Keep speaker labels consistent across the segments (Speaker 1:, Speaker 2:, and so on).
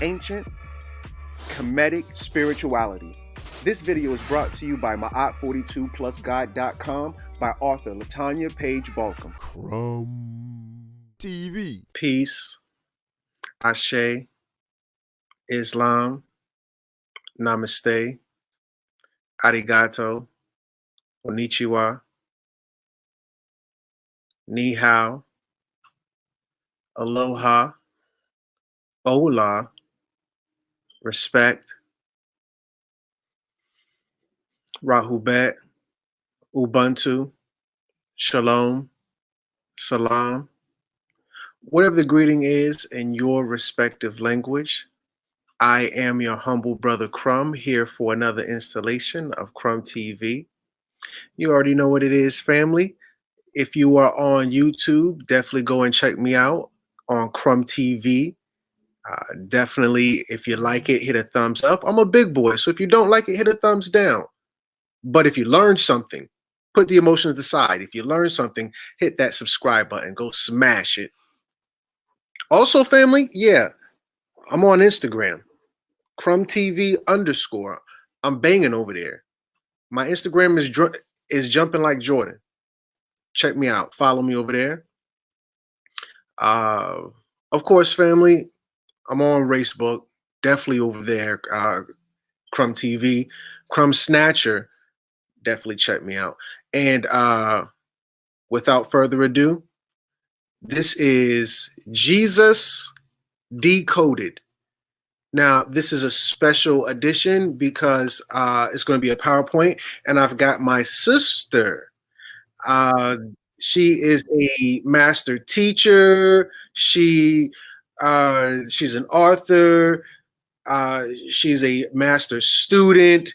Speaker 1: ancient Kemetic spirituality. This video is brought to you by Ma'at42plusguide.com by author Latanya Page Balcom.
Speaker 2: Crumb TV.
Speaker 3: Peace, Ashe, Islam, Namaste, Arigato, Konnichiwa, Ni Hao, Aloha, Hola, respect, Rahubet, Ubuntu, Shalom, Salam. Whatever the greeting is in your respective language, I am your humble brother Crumb, here for another installation of Crumb TV. You already know what it is, family. If you are on YouTube, definitely go and check me out on Crumb TV. Definitely, if you like it, hit a thumbs up. I'm a big boy, so if you don't like it, hit a thumbs down. But if you learned something, put the emotions aside. If you learned something, hit that subscribe button. Go smash it. Also, family, yeah, I'm on Instagram. Crumb TV _. I'm banging over there. My Instagram is jumping like Jordan. Check me out. Follow me over there. Of course, family, I'm on Facebook. Definitely over there. Crumb TV. Crumb Snatcher. Definitely check me out. And without further ado, this is Jesus Decoded. Now, this is a special edition because it's going to be a PowerPoint, and I've got my sister. She is a master teacher. She's an author. She's a master student.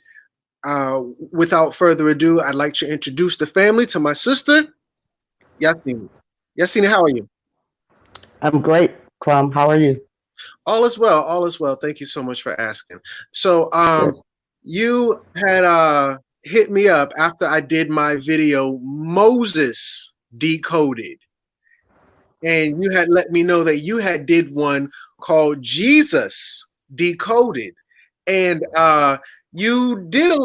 Speaker 3: Without further ado, I'd like to introduce the family to my sister, Yahsinni. Yahsinni, how are you?
Speaker 4: I'm great, Crumb. How are you?
Speaker 3: All is well. All is well. Thank you so much for asking. So, you had hit me up after I did my video, Moses Decoded. And you had let me know that you had did one called Jesus Decoded. And you did,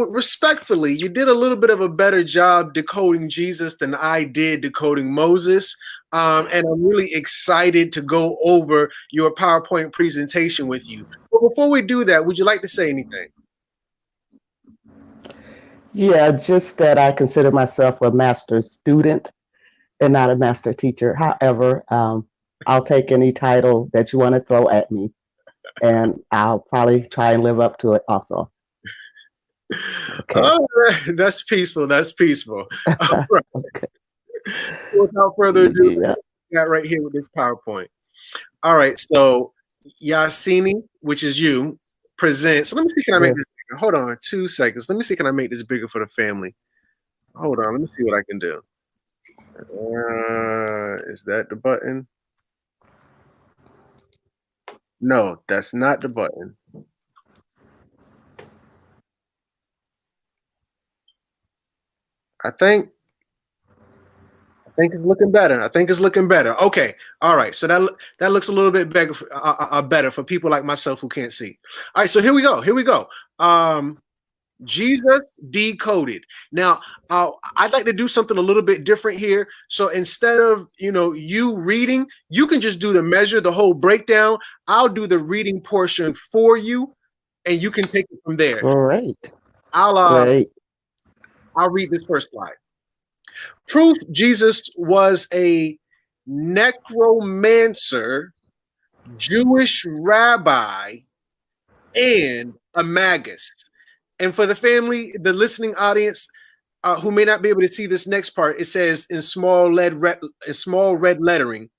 Speaker 3: respectfully, you did a little bit of a better job decoding Jesus than I did decoding Moses. And I'm really excited to go over your PowerPoint presentation with you. But before we do that, would you like to say anything?
Speaker 4: Yeah, just that I consider myself a master student and not a master teacher. However, I'll take any title that you want to throw at me, and I'll probably try and live up to it also.
Speaker 3: Okay. Oh, that's peaceful. That's peaceful. All right. Okay. Without further ado, got right here with this PowerPoint. All right, so Yahsinni, which is you, presents. So let me see, can I make this bigger? Hold on 2 seconds. Let me see, can I make this bigger for the family? Hold on, let me see what I can do. Is that the button? No, that's not the button. I think it's looking better. I think it's looking better. Okay. All right. So that looks a little bit better for people like myself who can't see. All right. So here we go. Here we go. Jesus Decoded. Now, I'd like to do something a little bit different here. So instead of, you reading, you can just do the measure, the whole breakdown. I'll do the reading portion for you, and you can take it from there.
Speaker 4: Great.
Speaker 3: I'll read this first slide. Proof Jesus was a necromancer, Jewish rabbi, and a magus. And for the family, the listening audience who may not be able to see this next part, it says in small red lettering,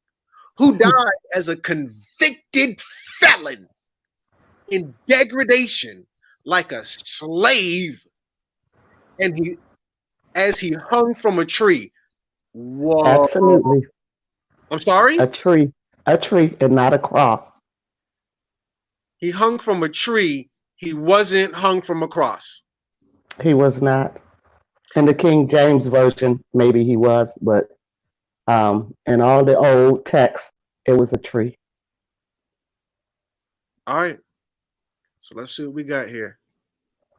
Speaker 3: who died as a convicted felon in degradation like a slave, and as he hung from a tree. Whoa.
Speaker 4: Absolutely.
Speaker 3: I'm sorry?
Speaker 4: A tree and not a cross.
Speaker 3: He hung from a tree. He wasn't hung from a cross.
Speaker 4: He was not. In the King James Version, maybe he was, but in all the old texts, it was a tree.
Speaker 3: All right. So let's see what we got here.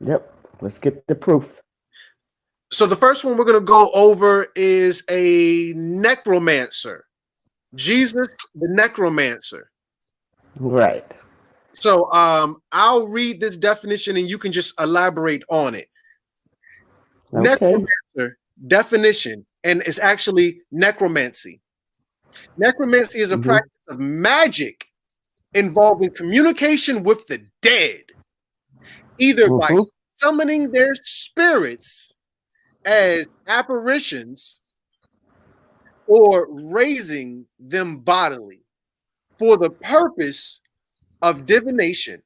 Speaker 4: Yep. Let's get the proof.
Speaker 3: So the first one we're going to go over is a necromancer. Jesus, the necromancer.
Speaker 4: Right.
Speaker 3: So I'll read this definition and you can just elaborate on it.
Speaker 4: Okay.
Speaker 3: Necromancer definition, and it's actually necromancy. Necromancy is a practice of magic involving communication with the dead, either by summoning their spirits as apparitions or raising them bodily for the purpose of divination,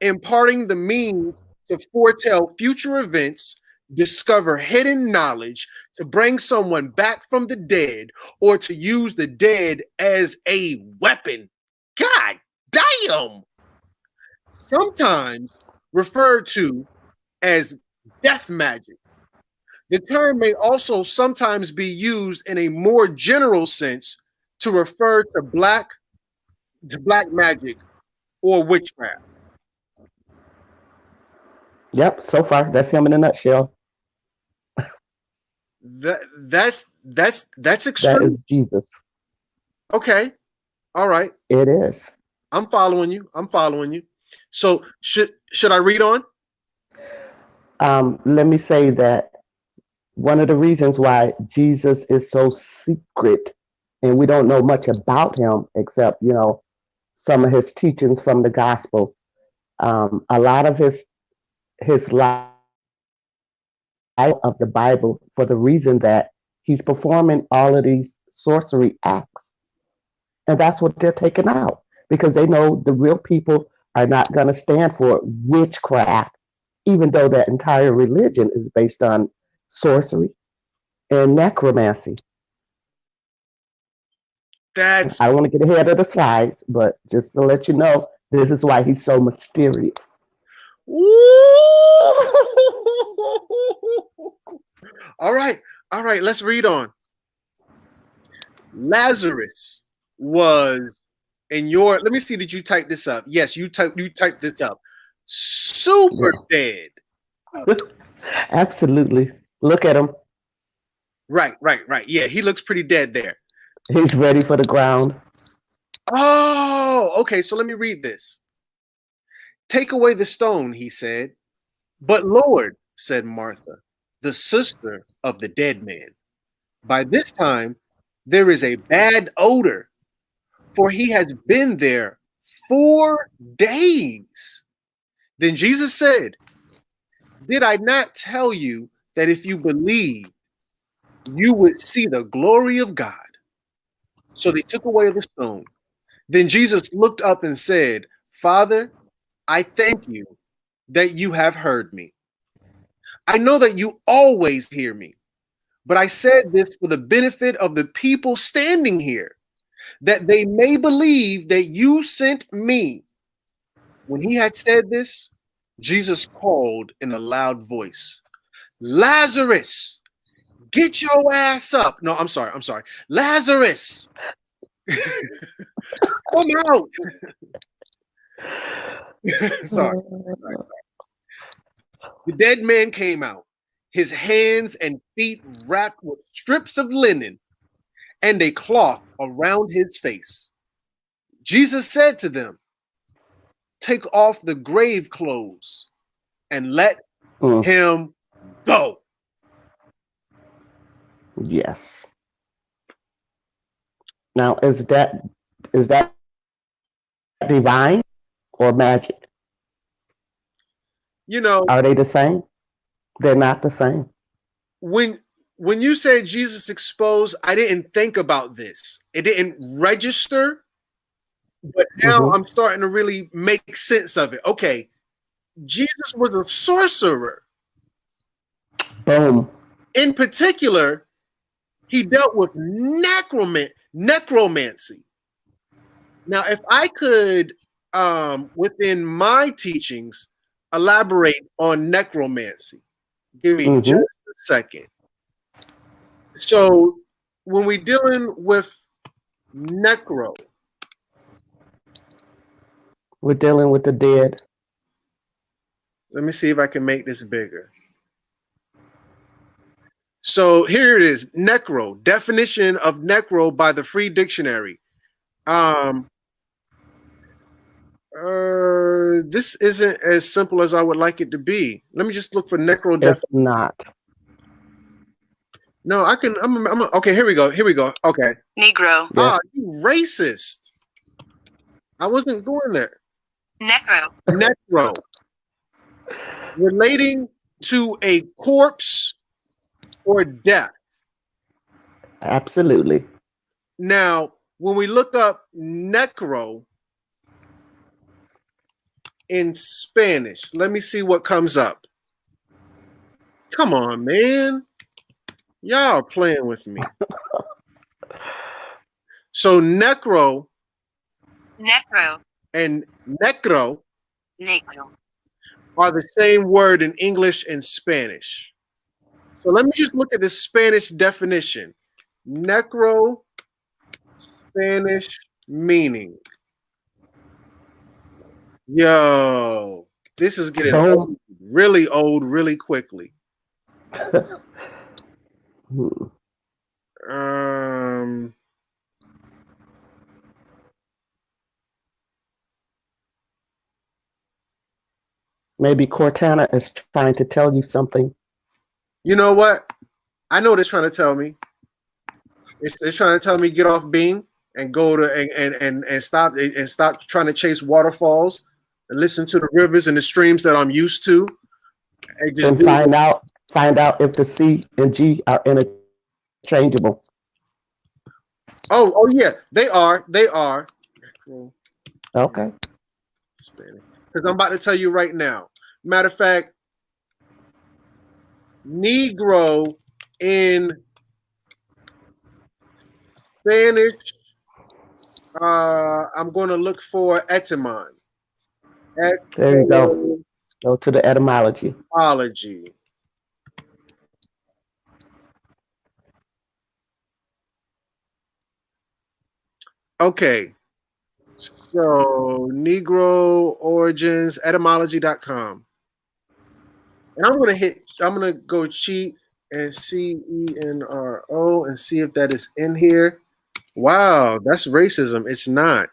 Speaker 3: imparting the means to foretell future events, discover hidden knowledge, to bring someone back from the dead, or to use the dead as a weapon. God damn! Sometimes referred to as death magic. The term may also sometimes be used in a more general sense to refer to black magic or witchcraft.
Speaker 4: Yep. So far, that's him in a nutshell.
Speaker 3: That's extreme.
Speaker 4: That is Jesus.
Speaker 3: Okay. All right.
Speaker 4: It is.
Speaker 3: I'm following you. So should I read on?
Speaker 4: Let me say that one of the reasons why Jesus is so secret and we don't know much about him except, some of his teachings from the Gospels. A lot of his life of the Bible for the reason that he's performing all of these sorcery acts. And that's what they're taking out because they know the real people are not going to stand for witchcraft, even though that entire religion is based on sorcery and necromancy. I want to get ahead of the slides, but just to let you know, this is why he's so mysterious.
Speaker 3: All right, let's read on. Lazarus was in your, let me see, did you type this up? Yes, you typed this up. Super dead.
Speaker 4: Absolutely. Look at him.
Speaker 3: Right. Yeah, he looks pretty dead there.
Speaker 4: He's ready for the ground.
Speaker 3: Oh, okay, so let me read this. Take away the stone, he said. But Lord, said Martha, the sister of the dead man, by this time there is a bad odor, for he has been there 4 days. Then Jesus said, did I not tell you that if you believe, you would see the glory of God? So they took away the stone. Then Jesus looked up and said, Father, I thank you that you have heard me. I know that you always hear me, but I said this for the benefit of the people standing here, that they may believe that you sent me. When he had said this, Jesus called in a loud voice, Lazarus, get your ass up. No, I'm sorry. Lazarus, come out. Sorry. The dead man came out, his hands and feet wrapped with strips of linen and a cloth around his face. Jesus said to them, take off the grave clothes and let him go.
Speaker 4: Yes. Now, is that divine or magic? Are they the same? They're not the same.
Speaker 3: When you said Jesus exposed, I didn't think about this. It didn't register, but now I'm starting to really make sense of it. Okay, Jesus was a sorcerer.
Speaker 4: Boom.
Speaker 3: In particular, he dealt with necromancy. Now, if I could, within my teachings, elaborate on necromancy. Give me just a second. So when we're dealing with necro,
Speaker 4: We're dealing with the dead.
Speaker 3: Let me see if I can make this bigger. So here it is, necro, definition of necro by the Free Dictionary. This isn't as simple as I would like it to be. Let me just look for necro
Speaker 4: It's
Speaker 3: definition.
Speaker 4: not.
Speaker 3: No, I can. Okay, here we go. Here we go. Okay.
Speaker 5: Negro.
Speaker 3: Ah, you racist. I wasn't going there.
Speaker 5: Necro.
Speaker 3: Necro. Relating to a corpse or death.
Speaker 4: Absolutely.
Speaker 3: Now, when we look up necro in Spanish, let me see what comes up. Come on, man. Y'all are playing with me. So necro
Speaker 5: Necro.
Speaker 3: and necro
Speaker 5: Negro.
Speaker 3: are the same word in English and Spanish. So let me just look at the Spanish definition. Necro, Spanish meaning. Yo, this is getting old, really quickly.
Speaker 4: Maybe Cortana is trying to tell you something.
Speaker 3: You know what? I know what it's trying to tell me. It's trying to tell me get off Bing and go to and stop trying to chase waterfalls and listen to the rivers and the streams that I'm used to. And just
Speaker 4: And find out if the C and G are interchangeable.
Speaker 3: Oh yeah, they are.
Speaker 4: Okay.
Speaker 3: Because I'm about to tell you right now. Matter of fact, Negro in Spanish, I'm going to look for etymon.
Speaker 4: There you go. Go to the etymology.
Speaker 3: Etymology. Okay. So Negro origins, etymology.com. And I'm gonna go cheat and CENRO and see if that is in here. Wow, that's racism. It's not.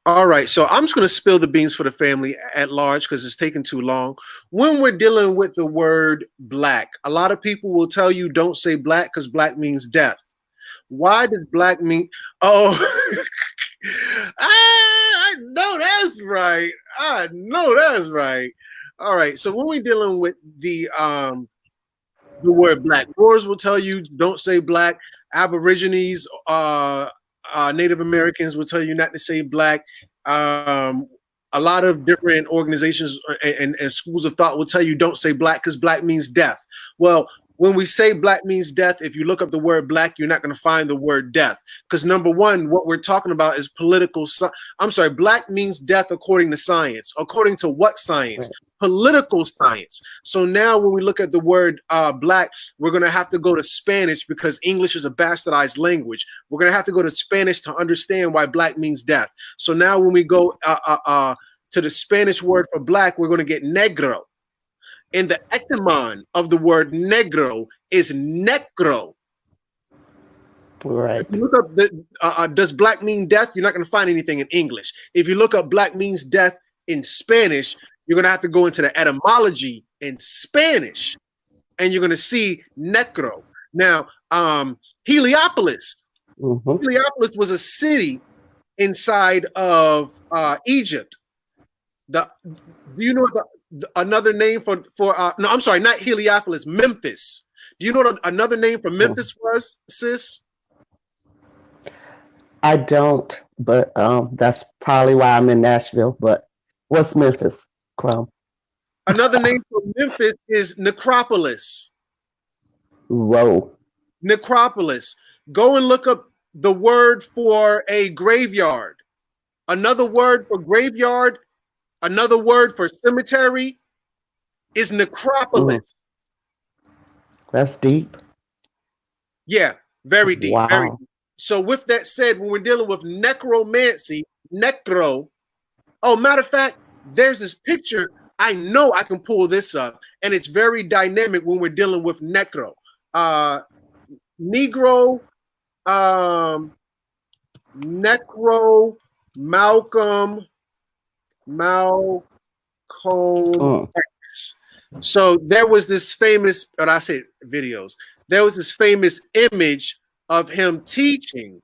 Speaker 3: All right, so I'm just gonna spill the beans for the family at large because it's taking too long. When we're dealing with the word black, a lot of people will tell you don't say black because black means death. Why does black mean? Oh, I know that's right. I know that's right. All right. So when we're dealing with the word black, Moors will tell you don't say black. Aborigines, Native Americans will tell you not to say black. A lot of different organizations and schools of thought will tell you don't say black because black means death. Well, when we say black means death, if you look up the word black, you're not going to find the word death. Because number one, what we're talking about is political. I'm sorry, black means death according to science. According to what science? Right. Political science. So now when we look at the word black, we're going to have to go to Spanish because English is a bastardized language. We're going to have to go to Spanish to understand why black means death. So now when we go to the Spanish word for black, we're going to get negro. And the etymon of the word negro is necro.
Speaker 4: Right.
Speaker 3: If you look up the does black mean death? You're not going to find anything in English. If you look up black means death in Spanish, you're going to have to go into the etymology in Spanish, and you're going to see necro. Now, Heliopolis. Mm-hmm. Heliopolis was a city inside of Egypt. Do you know another name for no, I'm sorry, not Heliopolis, Memphis. Do you know what another name for Memphis was, sis?
Speaker 4: I don't, but that's probably why I'm in Nashville. But what's Memphis, Crumb?
Speaker 3: Another name for Memphis is Necropolis.
Speaker 4: Whoa.
Speaker 3: Necropolis. Go and look up the word for a graveyard. Another word for graveyard, another word for cemetery is necropolis.
Speaker 4: That's deep.
Speaker 3: Yeah, very deep.
Speaker 4: Wow.
Speaker 3: Very deep. So with that said, when we're dealing with necromancy, necro Oh, matter of fact, there's this picture. I know I can pull this up, and it's very dynamic when we're dealing with necro. Negro, necro, Malcolm X. So there was this famous, and I say videos, there was this famous image of him teaching,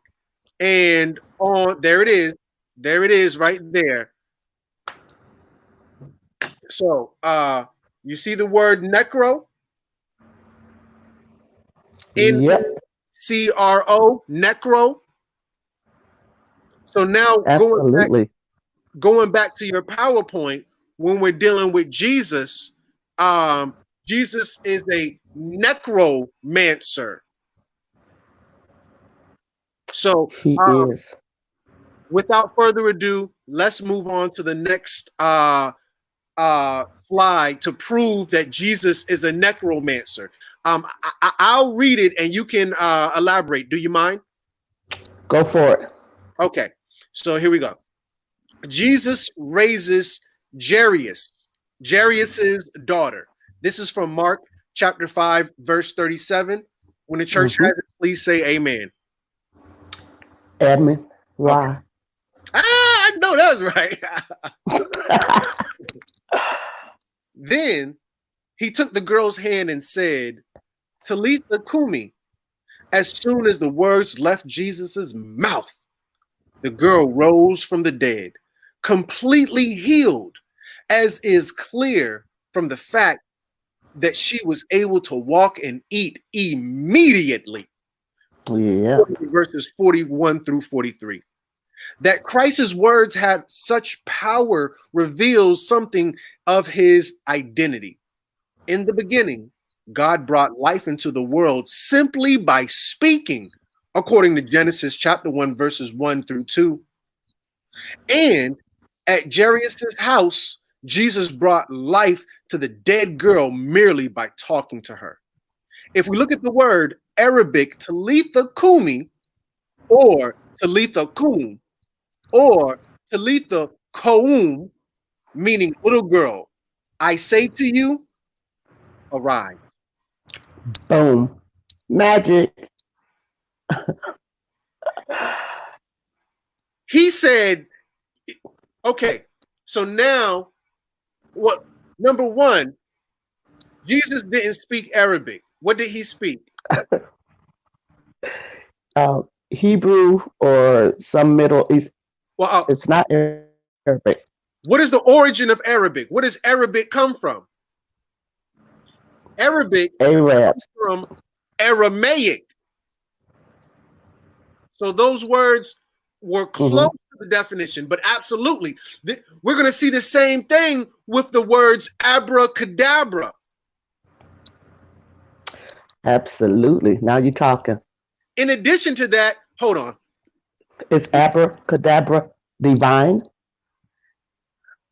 Speaker 3: and on there it is right there. So you see the word necro?
Speaker 4: Yep.
Speaker 3: N-C-R-O, necro. So now
Speaker 4: Absolutely.
Speaker 3: going back to your PowerPoint, when we're dealing with Jesus, Jesus is a necromancer. So
Speaker 4: He is.
Speaker 3: without further ado, let's move on to the next slide to prove that Jesus is a necromancer. I'll read it and you can elaborate. Do you mind?
Speaker 4: Go for it.
Speaker 3: Okay, so here we go. Jesus raises Jairus's daughter. This is from Mark chapter 5, verse 37. When the church has it, please say amen.
Speaker 4: Admin. Why?
Speaker 3: Okay. I know that's right. Then he took the girl's hand and said, Talitha Kumi. As soon as the words left Jesus's mouth, the girl rose from the dead, completely healed, as is clear from the fact that she was able to walk and eat immediately.
Speaker 4: Yeah.
Speaker 3: Verses 41 through 43. That Christ's words had such power reveals something of his identity. In the beginning, God brought life into the world simply by speaking, according to Genesis chapter 1, verses 1 through 2. And at Jairus' house, Jesus brought life to the dead girl merely by talking to her. If we look at the word Arabic, Talitha Kumi, or Talitha Kum, or Talitha Koum, meaning little girl, I say to you, arise.
Speaker 4: Boom. Magic.
Speaker 3: He said, okay, so now, what? Number one, Jesus didn't speak Arabic. What did he speak?
Speaker 4: Hebrew or some Middle East.
Speaker 3: Well,
Speaker 4: it's not Arabic.
Speaker 3: What is the origin of Arabic? Where does Arabic come from? Arabic
Speaker 4: Arab.
Speaker 3: comes from Aramaic. So those words were close to the definition, but absolutely. We're going to see the same thing with the words abracadabra.
Speaker 4: Absolutely. Now you're talking.
Speaker 3: In addition to that, hold on.
Speaker 4: Is abracadabra divine?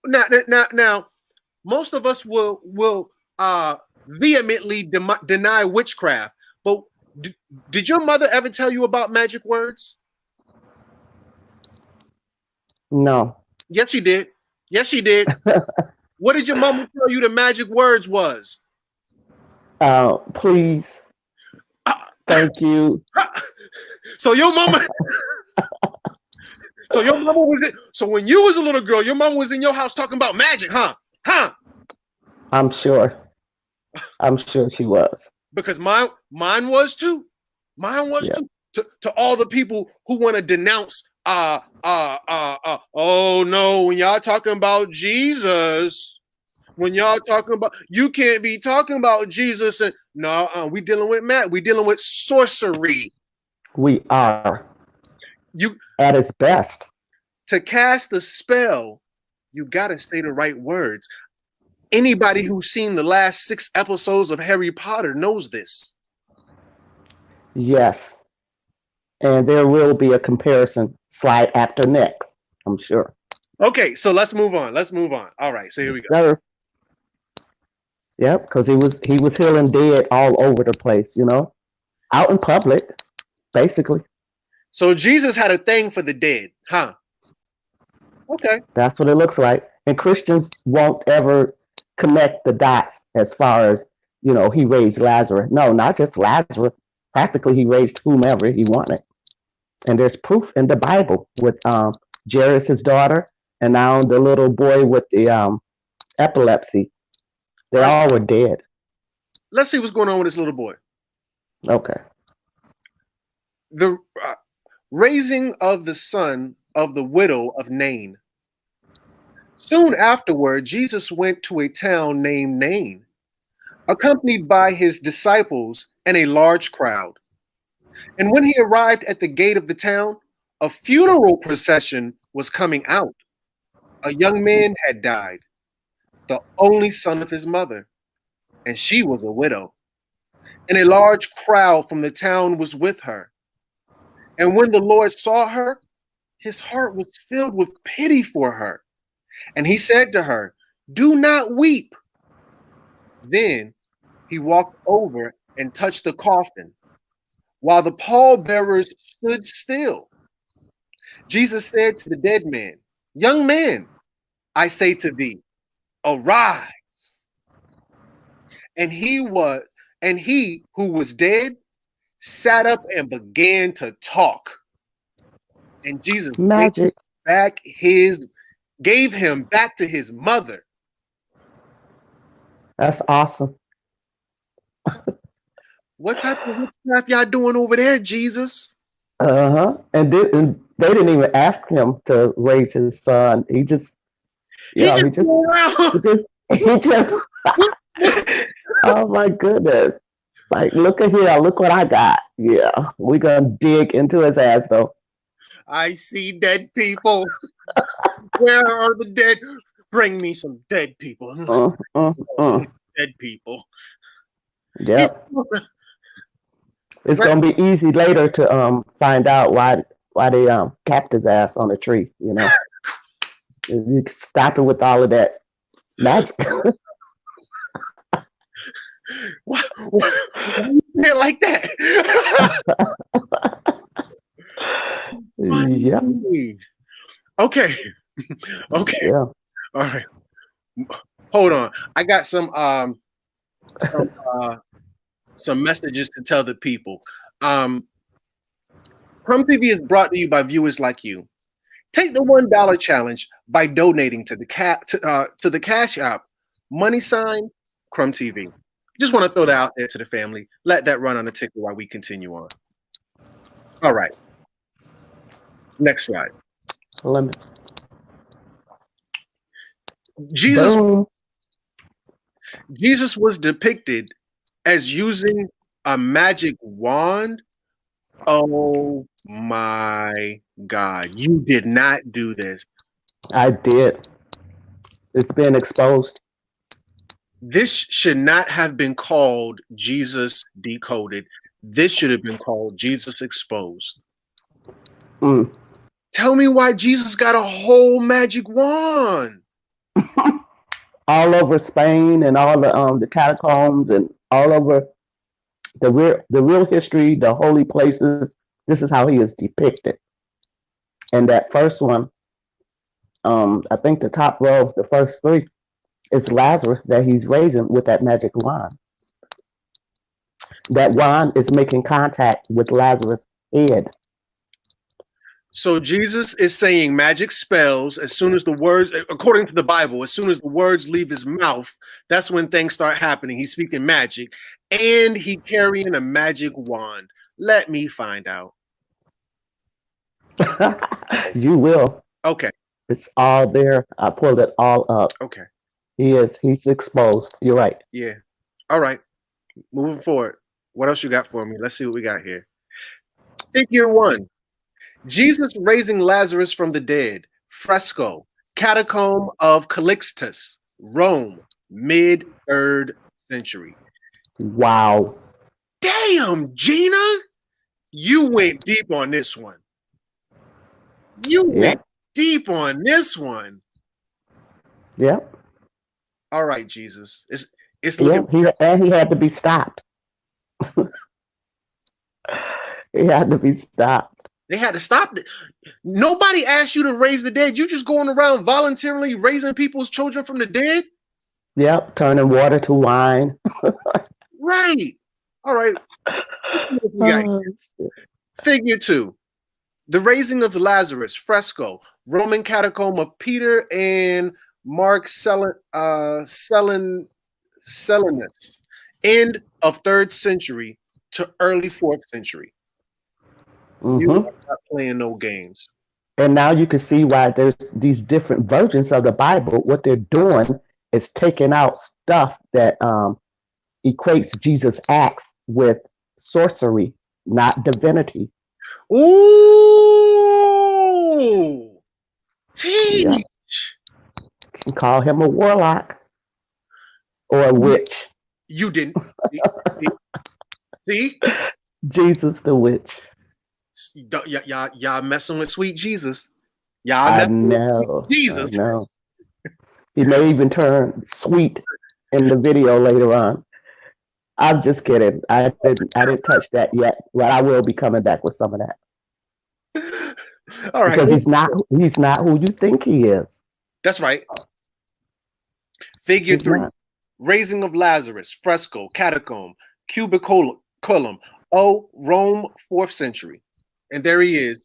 Speaker 3: Now, most of us will vehemently deny witchcraft, but did your mother ever tell you about magic words?
Speaker 4: No.
Speaker 3: Yes, she did. Yes, she did. What did your mama tell you the magic words was?
Speaker 4: Please. Thank you.
Speaker 3: So your mama. So your mama was it. So when you was a little girl, your mama was in your house talking about magic, huh? Huh?
Speaker 4: I'm sure. I'm sure she was.
Speaker 3: Because mine was too. Mine was too. To all the people who want to denounce oh no, when y'all talking about Jesus, when y'all talking about, you can't be talking about Jesus and no, we dealing with we dealing with sorcery.
Speaker 4: We are.
Speaker 3: You
Speaker 4: at its best.
Speaker 3: To cast the spell, you gotta say the right words. Anybody who's seen the last 6 episodes of Harry Potter knows this.
Speaker 4: Yes. And there will be a comparison slide after next, I'm sure.
Speaker 3: Okay, so let's move on. All right, so here we go.
Speaker 4: Sir. Yep, because he was healing dead all over the place, out in public, basically.
Speaker 3: So Jesus had a thing for the dead, huh? Okay.
Speaker 4: That's what it looks like. And Christians won't ever connect the dots as far as, he raised Lazarus. No, not just Lazarus. Practically, he raised whomever he wanted. And there's proof in the Bible with Jairus, his daughter, and now the little boy with the epilepsy. They
Speaker 3: All right,
Speaker 4: all were dead.
Speaker 3: let's see what's going on with this little boy.
Speaker 4: Okay.
Speaker 3: The raising of the son of the widow of Nain. Soon afterward, Jesus went to a town named Nain, accompanied by his disciples and a large crowd. And when he arrived at the gate of the town, a funeral procession was coming out. A young man had died, the only son of his mother, and she was a widow. And a large crowd from the town was with her. And when the Lord saw her, his heart was filled with pity for her. And he said to her, "Do not weep." Then he walked over and touched the coffin, while the pallbearers stood still. Jesus said to the dead man, "Young man, I say to thee, arise." And he who was dead sat up and began to talk. And Jesus
Speaker 4: Magic.
Speaker 3: gave him back to his mother.
Speaker 4: That's awesome.
Speaker 3: What type of witchcraft y'all doing over there, Jesus?
Speaker 4: And they didn't even ask him to raise his son. He just,
Speaker 3: He
Speaker 4: just oh my goodness. Like, look at here, look what I got. Yeah, we're gonna dig into his ass though.
Speaker 3: I see dead people. Where are the dead? Bring me some dead people. Dead people.
Speaker 4: Yep. It's gonna be easy later to find out why they capped his ass on a tree. You can stop it with all of that magic.
Speaker 3: Why you say it like that?
Speaker 4: Yeah.
Speaker 3: Okay.
Speaker 4: Yeah.
Speaker 3: All right. Hold on. I got some messages to tell the people. Crumb TV is brought to you by viewers like you. Take the $1 challenge by donating to the Cash App # Crumb TV. Just want to throw that out there to the family. Let that run on the ticker while we continue on. All right. Next slide.
Speaker 4: Limits.
Speaker 3: Jesus
Speaker 4: Boom.
Speaker 3: was depicted as using a magic wand. Oh my God. You did not do this.
Speaker 4: I did. It's been exposed.
Speaker 3: This should not have been called Jesus Decoded. This should have been called Jesus Exposed. Tell me why Jesus got a whole magic wand.
Speaker 4: All over Spain and all the catacombs and all over the real history, the holy places. This is how he is depicted. And that first one, I think the top row, the first three, is Lazarus that he's raising with that magic wand. That wand is making contact with Lazarus' head.
Speaker 3: So Jesus is saying magic spells as soon as the words, according to the Bible, as soon as the words leave his mouth, that's when things start happening. He's speaking magic and he carrying a magic wand. Let me find out.
Speaker 4: You will.
Speaker 3: Okay.
Speaker 4: It's all there. I pulled it all up.
Speaker 3: Okay.
Speaker 4: He's exposed. You're right.
Speaker 3: Yeah. All right. Moving forward. What else you got for me? Let's see what we got here. Figure 1. Jesus raising Lazarus from the dead. Fresco. Catacomb of Calixtus. Rome. Mid-3rd century.
Speaker 4: Wow.
Speaker 3: Damn, Gina. You went deep on this one. You went deep on this one.
Speaker 4: Yep.
Speaker 3: All right, Jesus. It's looking.
Speaker 4: He had to be stopped. He had to be stopped.
Speaker 3: They had to stop it. Nobody asked you to raise the dead. You just going around voluntarily raising people's children from the dead?
Speaker 4: Yep, turning water to wine.
Speaker 3: Right. All right.
Speaker 4: Oh, shit.
Speaker 3: Figure 2. The raising of Lazarus, fresco, Roman catacomb of Peter and Mark Selinus, end of 3rd century to early 4th century. You are not playing no games.
Speaker 4: And now you can see why there's these different versions of the Bible. What they're doing is taking out stuff that equates Jesus' acts with sorcery, not divinity.
Speaker 3: Ooh, teach.
Speaker 4: Yeah. You can call him a warlock or a witch.
Speaker 3: You didn't. See?
Speaker 4: Jesus the witch.
Speaker 3: Y'all messing with sweet Jesus. Y'all
Speaker 4: I
Speaker 3: messing
Speaker 4: know.
Speaker 3: with Jesus.
Speaker 4: I know. He may even turn sweet in the video later on. I'm just kidding. I didn't touch that yet, but I will be coming back with some of that.
Speaker 3: All right.
Speaker 4: Because he's not who you think he is.
Speaker 3: That's right. Figure
Speaker 4: He's
Speaker 3: 3.
Speaker 4: not.
Speaker 3: Raising of Lazarus, fresco, catacomb, cubiculum, Rome, 4th century. And there he is.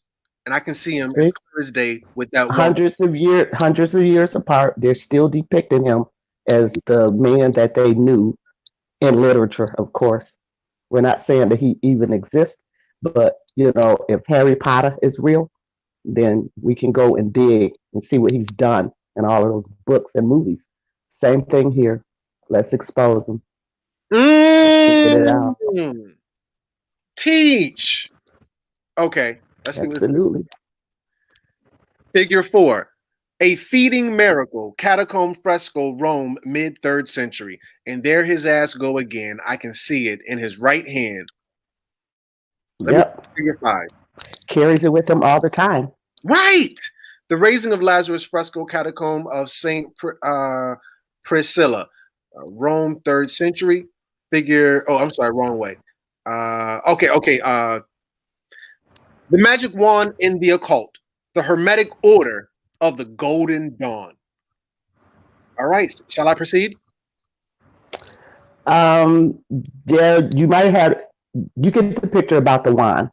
Speaker 3: And I can see him as clear as day with that
Speaker 4: hundreds of years apart. They're still depicting him as the man that they knew in literature, of course. We're not saying that he even exists, but if Harry Potter is real, then we can go and dig and see what he's done in all of those books and movies. Same thing here. Let's expose him. Get it out.
Speaker 3: Teach. Okay.
Speaker 4: Absolutely.
Speaker 3: Figure 4. A feeding miracle, catacomb fresco, Rome, mid 3rd century. And there his ass go again. I can see it in his right hand. Figure 5.
Speaker 4: Carries it with him all the time.
Speaker 3: Right. The raising of Lazarus, fresco, catacomb of Saint Priscilla, Rome, 3rd century. Figure. Oh, I'm sorry, wrong way. Okay. The magic wand in the occult, the hermetic order of the Golden Dawn. All right, shall I proceed?
Speaker 4: Yeah, you might have. You get the picture about the wand,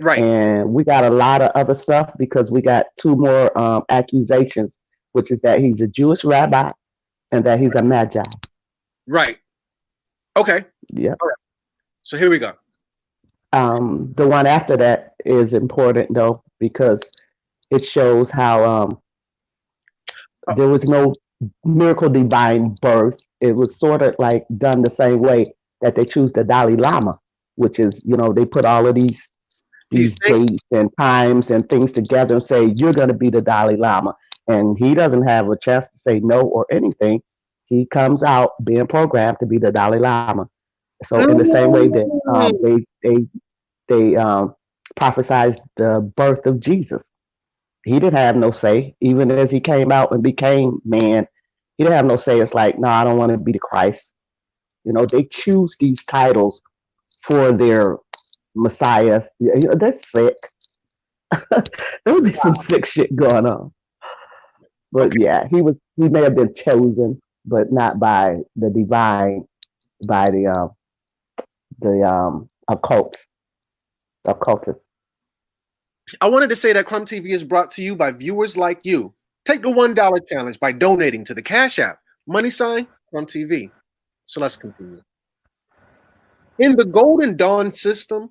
Speaker 3: right?
Speaker 4: And we got a lot of other stuff because we got 2 more accusations, which is that he's a Jewish rabbi and that he's a magi.
Speaker 3: Right. Okay.
Speaker 4: Yeah.
Speaker 3: All right. So here we go.
Speaker 4: The one after that is important though because it shows how there was no miracle divine birth. It was sort of like done the same way that they choose the Dalai Lama, which is they put all of these dates and times and things together and say you're going to be the Dalai Lama, and he doesn't have a chance to say no or anything. He comes out being programmed to be the Dalai Lama. So in the same way that they prophesied the birth of Jesus, he didn't have no say. Even as he came out and became man, he didn't have no say. It's like, no, I don't want to be the Christ. They choose these titles for their messiahs. They're sick. There would be some sick shit going on. But yeah, he may have been chosen, but not by the divine, by the occultists.
Speaker 3: I wanted to say that Crumb TV is brought to you by viewers like you. Take the $1 challenge by donating to the Cash App, #Crumb TV. So let's continue. In the Golden Dawn system,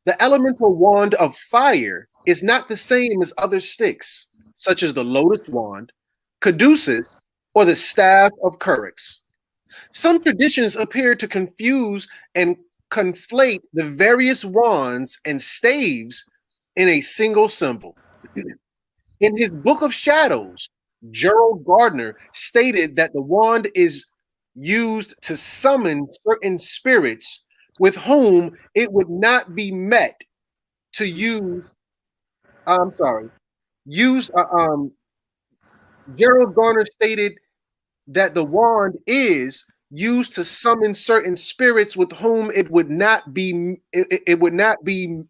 Speaker 3: the elemental wand of fire is not the same as other sticks, such as the Lotus Wand, Caduceus, or the Staff of Curix. Some traditions appear to confuse and conflate the various wands and staves in a single symbol. In his Book of Shadows, Gerald Gardner stated that the wand is used to summon certain spirits with whom it would not be met to use. Gerald Garner stated that the wand is used to summon certain spirits with whom it would not be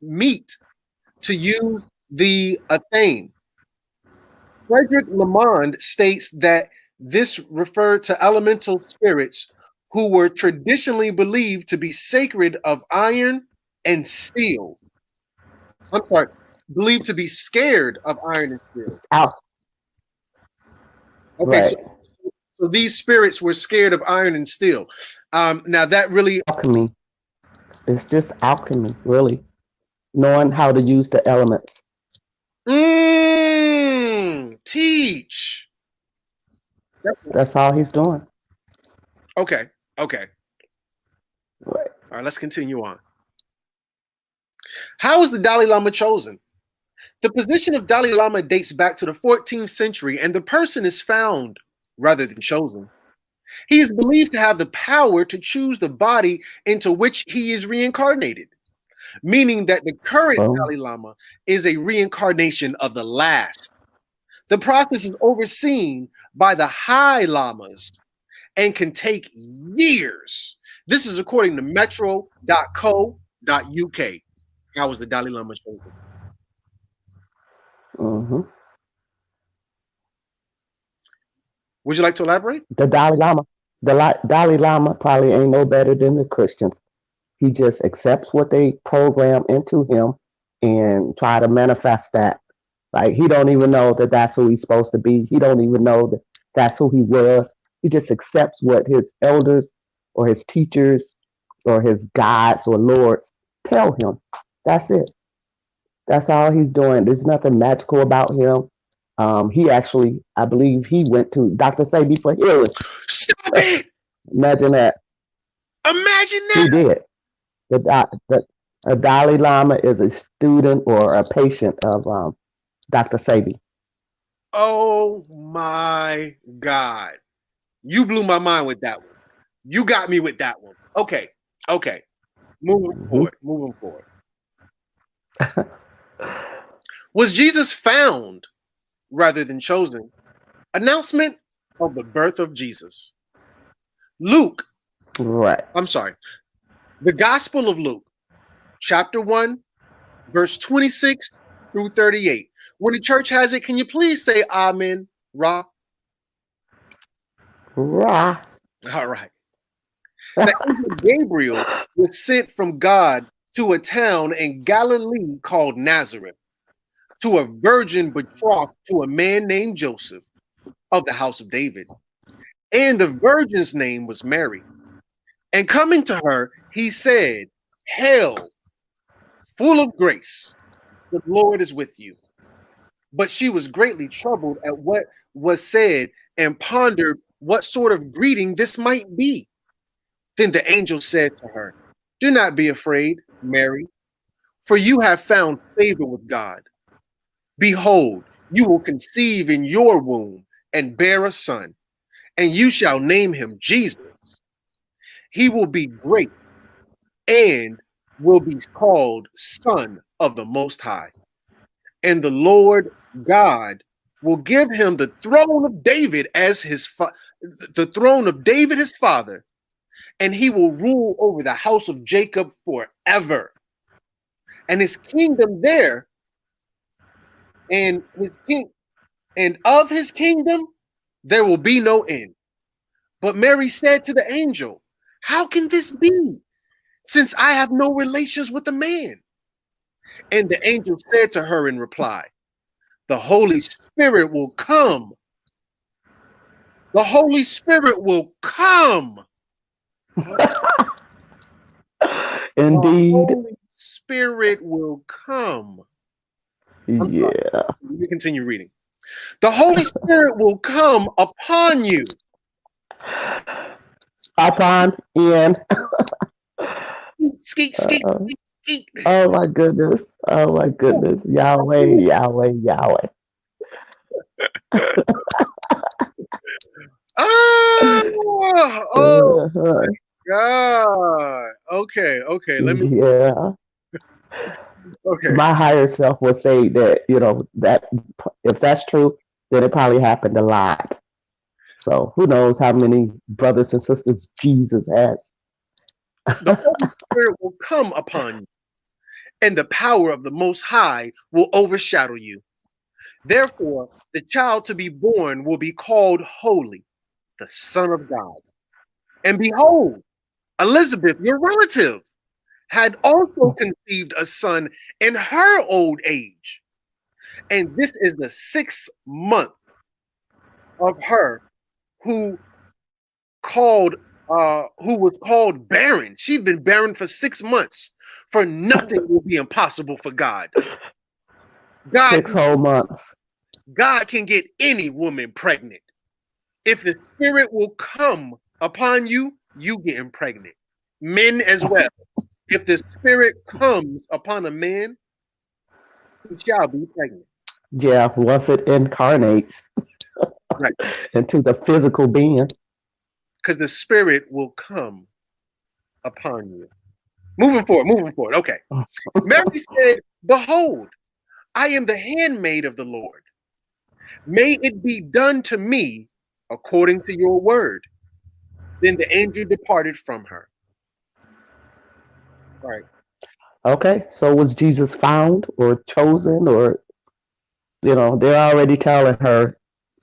Speaker 3: meet to use the Athene. Frederick Lamond states that this referred to elemental spirits who were traditionally believed to be sacred of iron and steel. I'm sorry, believed to be scared of iron and steel.
Speaker 4: Out.
Speaker 3: Okay,
Speaker 4: Right.
Speaker 3: so these spirits were scared of iron and steel. Now that really
Speaker 4: Alchemy. It's just alchemy, really. Knowing how to use the elements.
Speaker 3: teach.
Speaker 4: That's all he's doing.
Speaker 3: Okay.
Speaker 4: Right.
Speaker 3: All right, let's continue on. How was the Dalai Lama chosen? The position of Dalai Lama dates back to the 14th century, and the person is found rather than chosen. He is believed to have the power to choose the body into which he is reincarnated, meaning that the current Dalai Lama is a reincarnation of the last. The process is overseen by the high lamas and can take years. This is according to metro.co.uk. How was the Dalai Lama chosen?
Speaker 4: Mm-hmm.
Speaker 3: Would you like to elaborate?
Speaker 4: The Dalai Lama probably ain't no better than the Christians. He just accepts what they program into him and try to manifest that. Like, he don't even know that that's who he's supposed to be. He don't even know that that's who he was. He just accepts what his elders or his teachers or his guides or lords tell him. That's it. That's all he's doing. There's nothing magical about him. He actually, I believe he went to Dr. Sebi for healing.
Speaker 3: Stop it!
Speaker 4: Imagine that.
Speaker 3: Imagine that!
Speaker 4: He did. The Dalai Lama is a student or a patient of Dr. Sebi.
Speaker 3: Oh my God. You blew my mind with that one. You got me with that one. Okay. Moving forward. Was Jesus found rather than chosen? Announcement of the birth of Jesus. Luke.
Speaker 4: Right.
Speaker 3: I'm sorry. The Gospel of Luke, chapter 1, verse 26 through 38. When the church has it, can you please say Amen, Ra?
Speaker 4: Ra.
Speaker 3: All right. The angel Gabriel was sent from God to a town in Galilee called Nazareth, to a virgin betrothed to a man named Joseph of the house of David. And the virgin's name was Mary. And coming to her, he said, "Hail, full of grace, the Lord is with you." But she was greatly troubled at what was said and pondered what sort of greeting this might be. Then the angel said to her, "Do not be afraid, Mary, for you have found favor with God. Behold, you will conceive in your womb and bear a son, and you shall name him Jesus. He will be great and will be called Son of the Most High. And the Lord God will give him the throne of David as his father, and he will rule over the house of Jacob forever. And his kingdom there, and of his kingdom there will be no end." But Mary said to the angel, "How can this be, since I have no relations with a man?" And the angel said to her in reply, "The Holy Spirit will come. The Holy Spirit will come."
Speaker 4: Indeed.
Speaker 3: The Holy Spirit will come.
Speaker 4: Yeah.
Speaker 3: Let me continue reading. "The Holy Spirit will come upon you."
Speaker 4: Upon Ian.
Speaker 3: Skeet.
Speaker 4: Oh my goodness. Oh my goodness. Yahweh.
Speaker 3: Oh my God. Okay. Let me.
Speaker 4: Yeah.
Speaker 3: Okay.
Speaker 4: My higher self would say that, that if that's true, then it probably happened a lot. So who knows how many brothers and sisters Jesus has.
Speaker 3: The Holy Spirit will come upon you, and the power of the Most High will overshadow you. Therefore, the child to be born will be called Holy, the Son of God. And behold, Elizabeth, your relative, had also conceived a son in her old age. And this is the 6th month of her who was called barren. She'd been barren for 6 months. For nothing will be impossible for God.
Speaker 4: 6 whole months.
Speaker 3: God can get any woman pregnant. If the spirit will come upon you, you getting pregnant. Men as well. If the spirit comes upon a man, he shall be pregnant.
Speaker 4: Yeah, once it incarnates
Speaker 3: Right.
Speaker 4: into the physical being.
Speaker 3: Because the spirit will come upon you. Moving forward. Okay. Mary said, behold, I am the handmaid of the Lord. May it be done to me according to your word. Then the angel departed from her. Right.
Speaker 4: Okay, so was Jesus found or chosen, or, they're already telling her,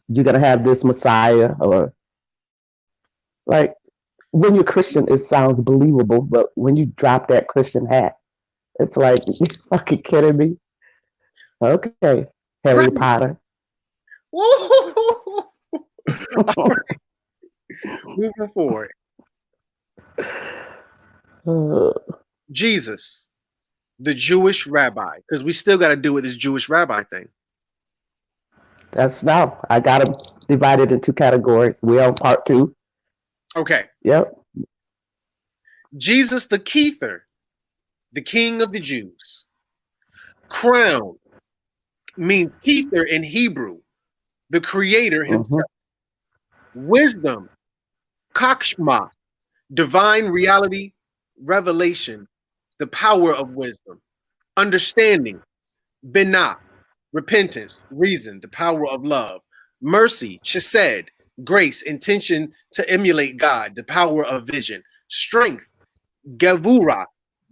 Speaker 4: you're going to have this Messiah, or like, when you're Christian, it sounds believable, but when you drop that Christian hat, it's like, you fucking kidding me? Okay, Harry
Speaker 3: Right.
Speaker 4: Potter.
Speaker 3: All right. Moving forward. Jesus, the Jewish rabbi, because we still got to do with this Jewish rabbi thing.
Speaker 4: That's now, I got them divided into categories. We're on part 2.
Speaker 3: Okay.
Speaker 4: Yep.
Speaker 3: Jesus the Keither, the King of the Jews. Crown means Keither in Hebrew, the Creator himself. Wisdom, Kakshma, divine reality, revelation, the power of wisdom. Understanding, Binah, repentance, reason, the power of love. Mercy, Chesed, grace, intention to emulate God, the power of vision. Strength, Gevurah,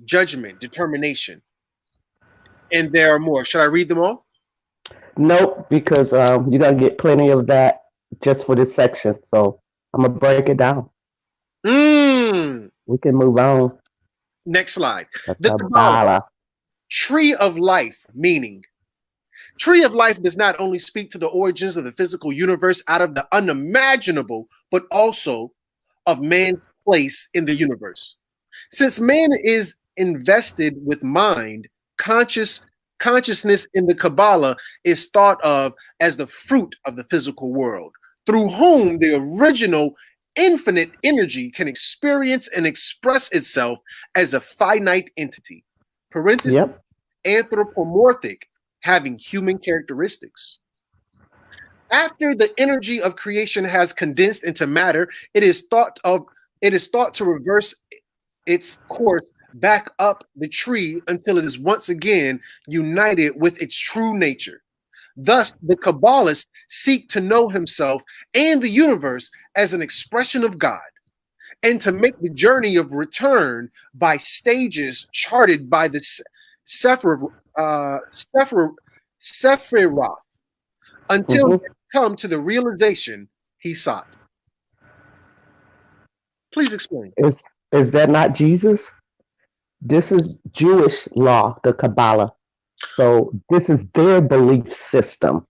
Speaker 3: judgment, determination. And there are more. Should I read them all?
Speaker 4: Nope, because you're going to get plenty of that just for this section. So I'm going to break it down. We can move on.
Speaker 3: Next slide.
Speaker 4: The Kabbalah.
Speaker 3: Tree of life, meaning. Tree of life does not only speak to the origins of the physical universe out of the unimaginable, but also of man's place in the universe. Since man is invested with mind, consciousness in the Kabbalah is thought of as the fruit of the physical world, through whom the original infinite energy can experience and express itself as a finite entity. Parenthesis,
Speaker 4: Yep.
Speaker 3: Anthropomorphic, having human characteristics. After the energy of creation has condensed into matter, it is thought to reverse its course back up the tree until it is once again united with its true nature. Thus, the Kabbalists seek to know himself and the universe as an expression of God, and to make the journey of return by stages charted by the Sephiroth until they come to the realization he sought. Please explain.
Speaker 4: Is that not Jesus? This is Jewish law, the Kabbalah. So this is their belief system.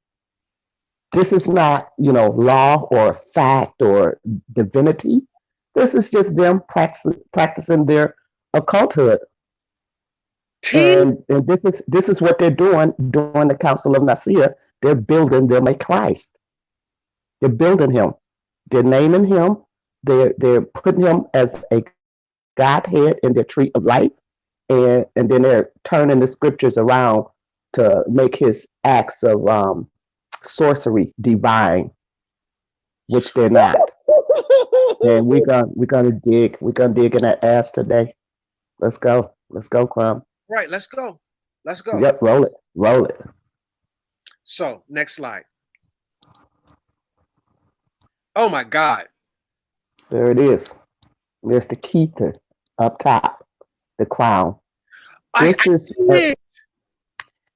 Speaker 4: This is not, law or fact or divinity. This is just them practicing their occulthood. And this is what they're doing during the Council of Nicaea. They're building them a Christ. They're building him. They're naming him. They're putting him as a Godhead in their tree of life. And then they're turning the scriptures around to make his acts of sorcery divine, which they're not. And we're gonna dig in that ass today. Let's go, Crumb.
Speaker 3: Right, let's go.
Speaker 4: Yep, roll it.
Speaker 3: So, next slide. Oh my God.
Speaker 4: There it is. There's the Keither up top, the crown. This is
Speaker 3: did.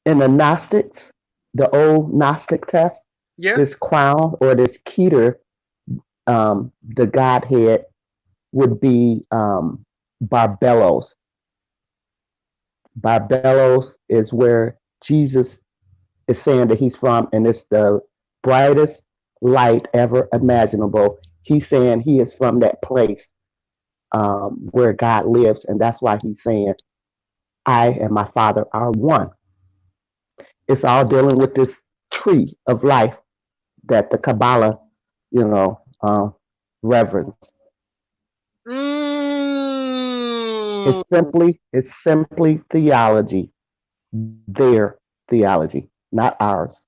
Speaker 4: in the Gnostics, the old Gnostic test.
Speaker 3: Yeah.
Speaker 4: This crown or this keter, the Godhead would be Barbelos. Barbelos is where Jesus is saying that he's from, and it's the brightest light ever imaginable. He's saying he is from that place where God lives, and that's why he's saying, I and my Father are one. It's all dealing with this tree of life that the Kabbalah, reverence. It's simply theology, their theology, not ours.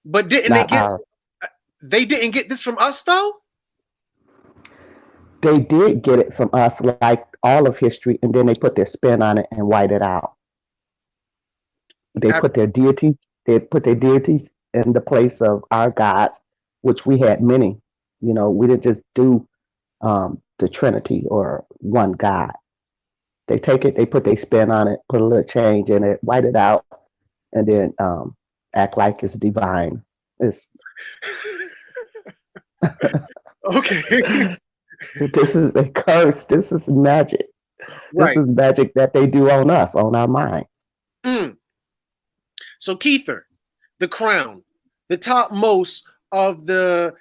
Speaker 3: But they didn't get this from us though?
Speaker 4: They did get it from us, like all of history, and then they put their spin on it and white it out. They put their deities in the place of our gods, which we had many. We didn't just do the Trinity or one God. They take it, they put their spin on it, put a little change in it, white it out, and then act like it's divine. It's
Speaker 3: okay.
Speaker 4: This is a curse. This is magic.
Speaker 3: Right.
Speaker 4: This is magic that they do on us, on our minds.
Speaker 3: So Kether, the crown, the topmost of the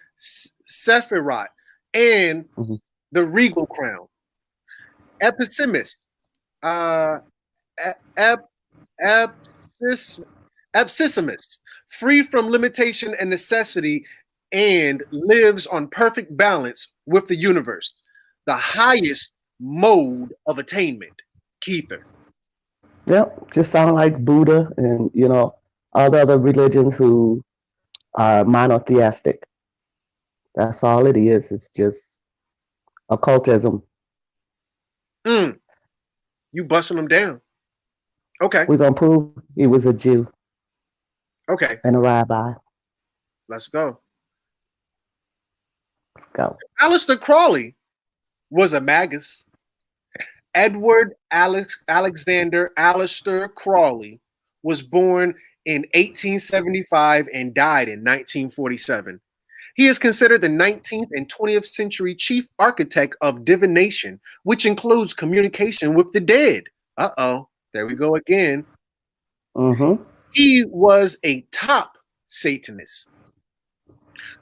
Speaker 3: Sephiroth, and the regal crown. Episimus, Absissimus, free from limitation and necessity, and lives on perfect balance with the universe. The highest mode of attainment, Kether.
Speaker 4: Yep, just sound like Buddha and all the other religions who are monotheistic. That's all it is. It's just occultism.
Speaker 3: You busting them down. Okay.
Speaker 4: We're gonna prove he was a Jew.
Speaker 3: Okay.
Speaker 4: And a rabbi.
Speaker 3: Let's go.
Speaker 4: Let's go.
Speaker 3: Aleister Crowley was a magus. Edward Alexander Aleister Crowley was born in 1875 and died in 1947. He is considered the 19th and 20th century chief architect of divination, which includes communication with the dead. There we go again. He was a top Satanist.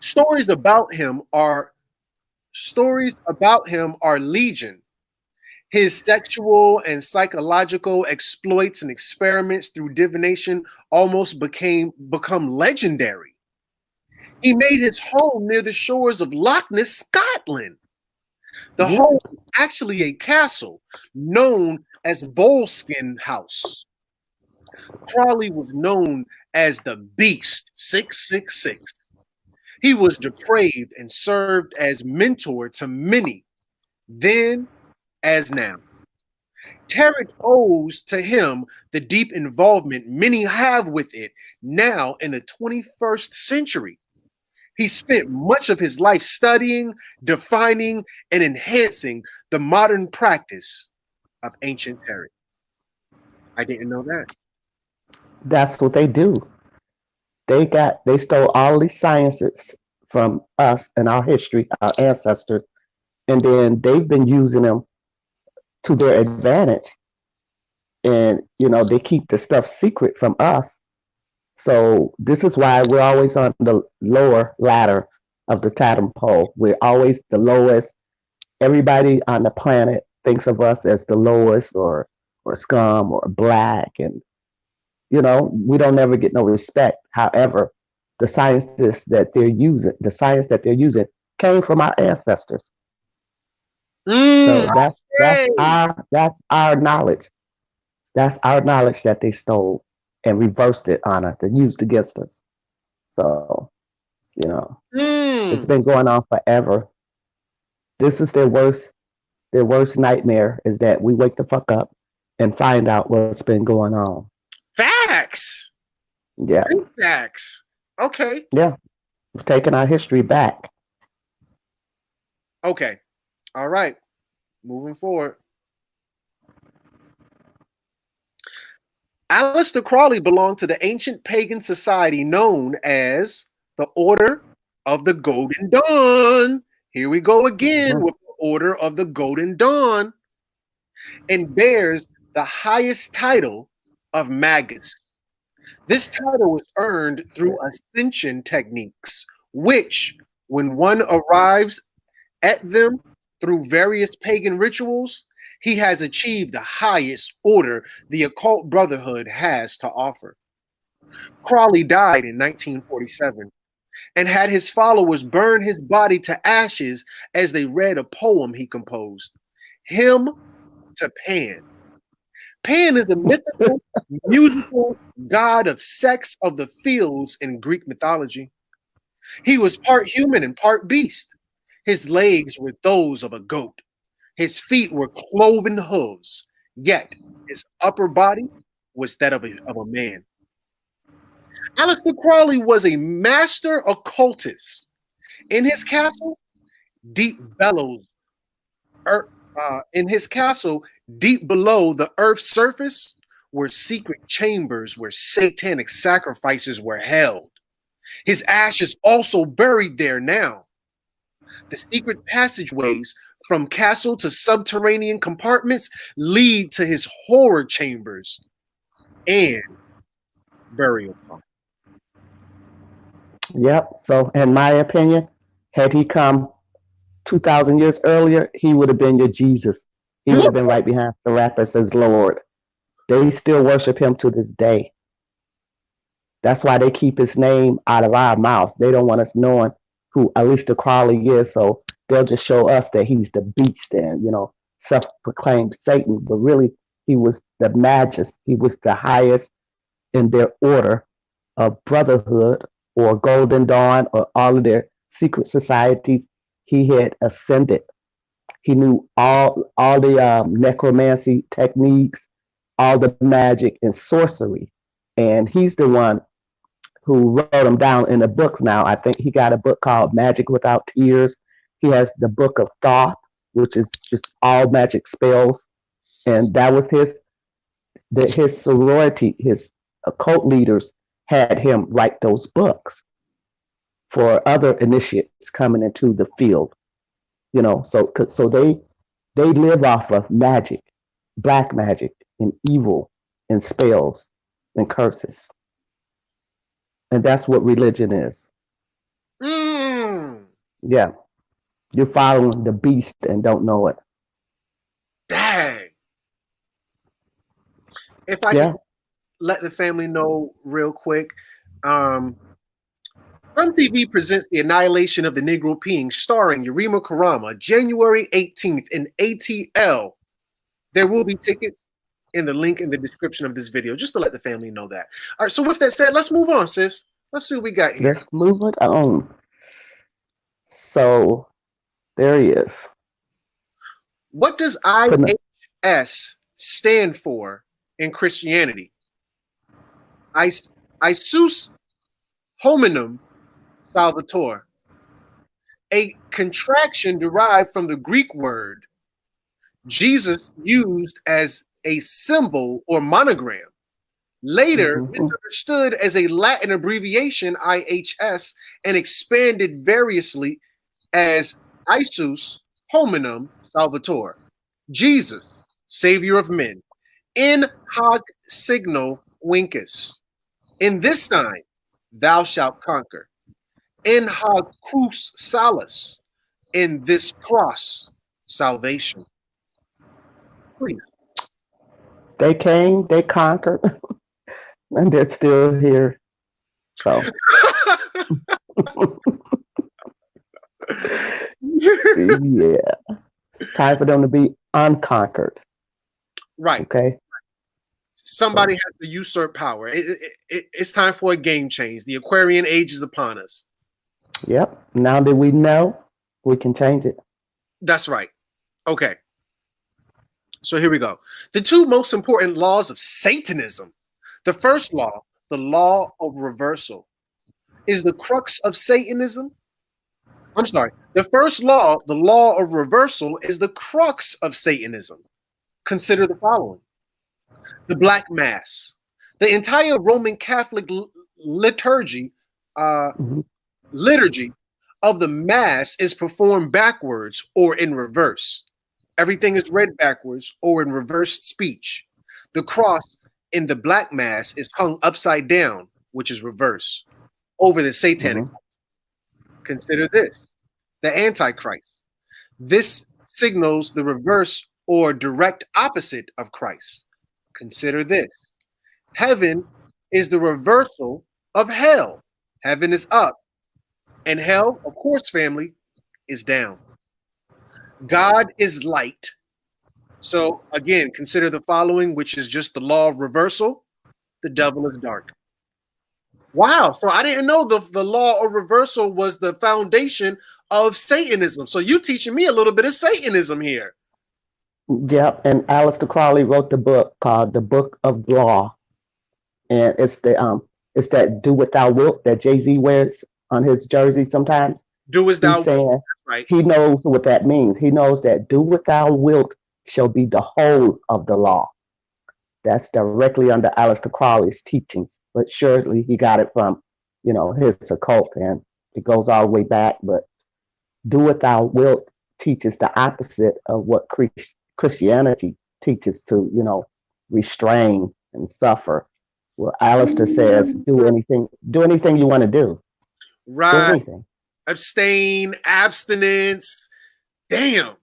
Speaker 3: Stories about him are legion. His sexual and psychological exploits and experiments through divination almost become legendary. He made his home near the shores of Loch Ness, Scotland. The home is actually a castle known as Boleskine House. Crowley was known as the Beast 666. He was depraved and served as mentor to many, then as now. Tarot owes to him the deep involvement many have with it now in the 21st century. He spent much of his life studying, defining, and enhancing the modern practice of ancient tarot. I didn't know that.
Speaker 4: That's what they do. They stole all these sciences from us and our history, our ancestors, and then they've been using them to their advantage. And they keep the stuff secret from us. So this is why we're always on the lower ladder of the totem pole. We're always the lowest. Everybody on the planet thinks of us as the lowest or scum or black. And, we don't ever get no respect. However, the science that they're using came from our ancestors. So that's our knowledge. That's our knowledge that they stole and reversed it on us and used against us. So, it's been going on forever. This is their worst nightmare, is that we wake the fuck up and find out what's been going on.
Speaker 3: Facts.
Speaker 4: Yeah.
Speaker 3: Facts. Okay.
Speaker 4: Yeah. We've taken our history back.
Speaker 3: Okay. All right. Moving forward.
Speaker 1: Aleister Crowley belonged to the ancient pagan society known as the Order of the Golden Dawn. Here we go again with the Order of the Golden Dawn, and bears the highest title of Magus. This title was earned through ascension techniques, which, when one arrives at them through various pagan rituals, he has achieved the highest order the occult brotherhood has to offer. Crowley died in 1947 and had his followers burn his body to ashes as they read a poem he composed, Hymn to Pan. Pan is a mythical, musical god of sex of the fields in Greek mythology. He was part human and part beast. His legs were those of a goat. His feet were cloven hooves, yet his upper body was that of a man. Aleister Crowley was a master occultist. In his castle, deep below the Earth's surface were secret chambers where satanic sacrifices were held. His ashes also buried there now. The secret passageways from castle to subterranean compartments lead to his horror chambers and burial plots.
Speaker 4: Yep. So, in my opinion, had he come 2,000 years earlier, he would have been your Jesus. He would have been right behind the rappers as Lord. They still worship him to this day. That's why they keep his name out of our mouths. They don't want us knowing who Aleister Crowley is, so they'll just show us that he's the beast and, self-proclaimed Satan. But really, he was the magus. He was the highest in their order of brotherhood or Golden Dawn or all of their secret societies. He had ascended. He knew all the necromancy techniques, all the magic and sorcery. And he's the one who wrote them down in the books now. I think he got a book called Magic Without Tears. He has the Book of Thoth, which is just all magic spells. And that was his sorority, his occult leaders had him write those books for other initiates coming into the field. So they live off of magic, black magic, and evil, and spells, and curses. And that's what religion is. Yeah. You're following the beast and don't know it.
Speaker 1: Dang. If I can let the family know real quick, Crumb TV presents The Annihilation of the Negro Being, starring Yurima Karama, January 18th in ATL. There will be tickets in the link in the description of this video, just to let the family know that. All right, so with that said, let's move on, sis. Let's see what we got here.
Speaker 4: Let's move it on. So, there he is.
Speaker 1: What does IHS stand for in Christianity? Heysus hominum salvator, a contraction derived from the Greek word Jesus used as a symbol or monogram, later misunderstood as a Latin abbreviation IHS and expanded variously as Heysus hominum salvator, Jesus, Savior of men, in hoc signo vincus. In this sign thou shalt conquer. In hoc crus salus. In this cross salvation. Please.
Speaker 4: They came, they conquered, and they're still here. So. Yeah. It's time for them to be unconquered.
Speaker 1: Right.
Speaker 4: Okay.
Speaker 1: Somebody has to usurp power. It's time for a game change. The Aquarian age is upon us.
Speaker 4: Yep. Now that we know, we can change it.
Speaker 1: That's right. Okay. So here we go. The two most important laws of Satanism. The first law, the law of reversal, is the crux of Satanism. I'm sorry. The first law, the law of reversal, is the crux of Satanism. Consider the following. The Black Mass. The entire Roman Catholic liturgy,
Speaker 4: Mhm.
Speaker 1: liturgy of the Mass is performed backwards or in reverse. Everything is read backwards or in reversed speech. The cross in the Black Mass is hung upside down, which is reverse, over the satanic.
Speaker 4: Mhm.
Speaker 1: Consider this: the Antichrist. This signals the reverse or direct opposite of Christ. Consider this: heaven is the reversal of hell. Heaven is up, and hell, of course, family, is down. God is light. So, again, consider the following, which is just the law of reversal. The devil is dark. Wow. So I didn't know the law of reversal was the foundation of Satanism. So you teaching me a little bit of Satanism here.
Speaker 4: Yep. And Aleister Crowley wrote the book called The Book of Law, and it's that "Do What Thou Wilt" that Jay-Z wears on his jersey sometimes.
Speaker 1: Do as thou
Speaker 4: He's saying
Speaker 1: wilt. Right.
Speaker 4: he knows what that means. He knows that "Do what thou wilt" shall be the whole of the law. That's directly under Aleister Crowley's teachings, but surely he got it from, his occult, and it goes all the way back. But "Do what thou wilt" teaches the opposite of what Christianity teaches to, restrain and suffer. Well, Aleister says, do anything you want to do.
Speaker 1: Right.
Speaker 4: Anything.
Speaker 1: Abstain, abstinence. Damn.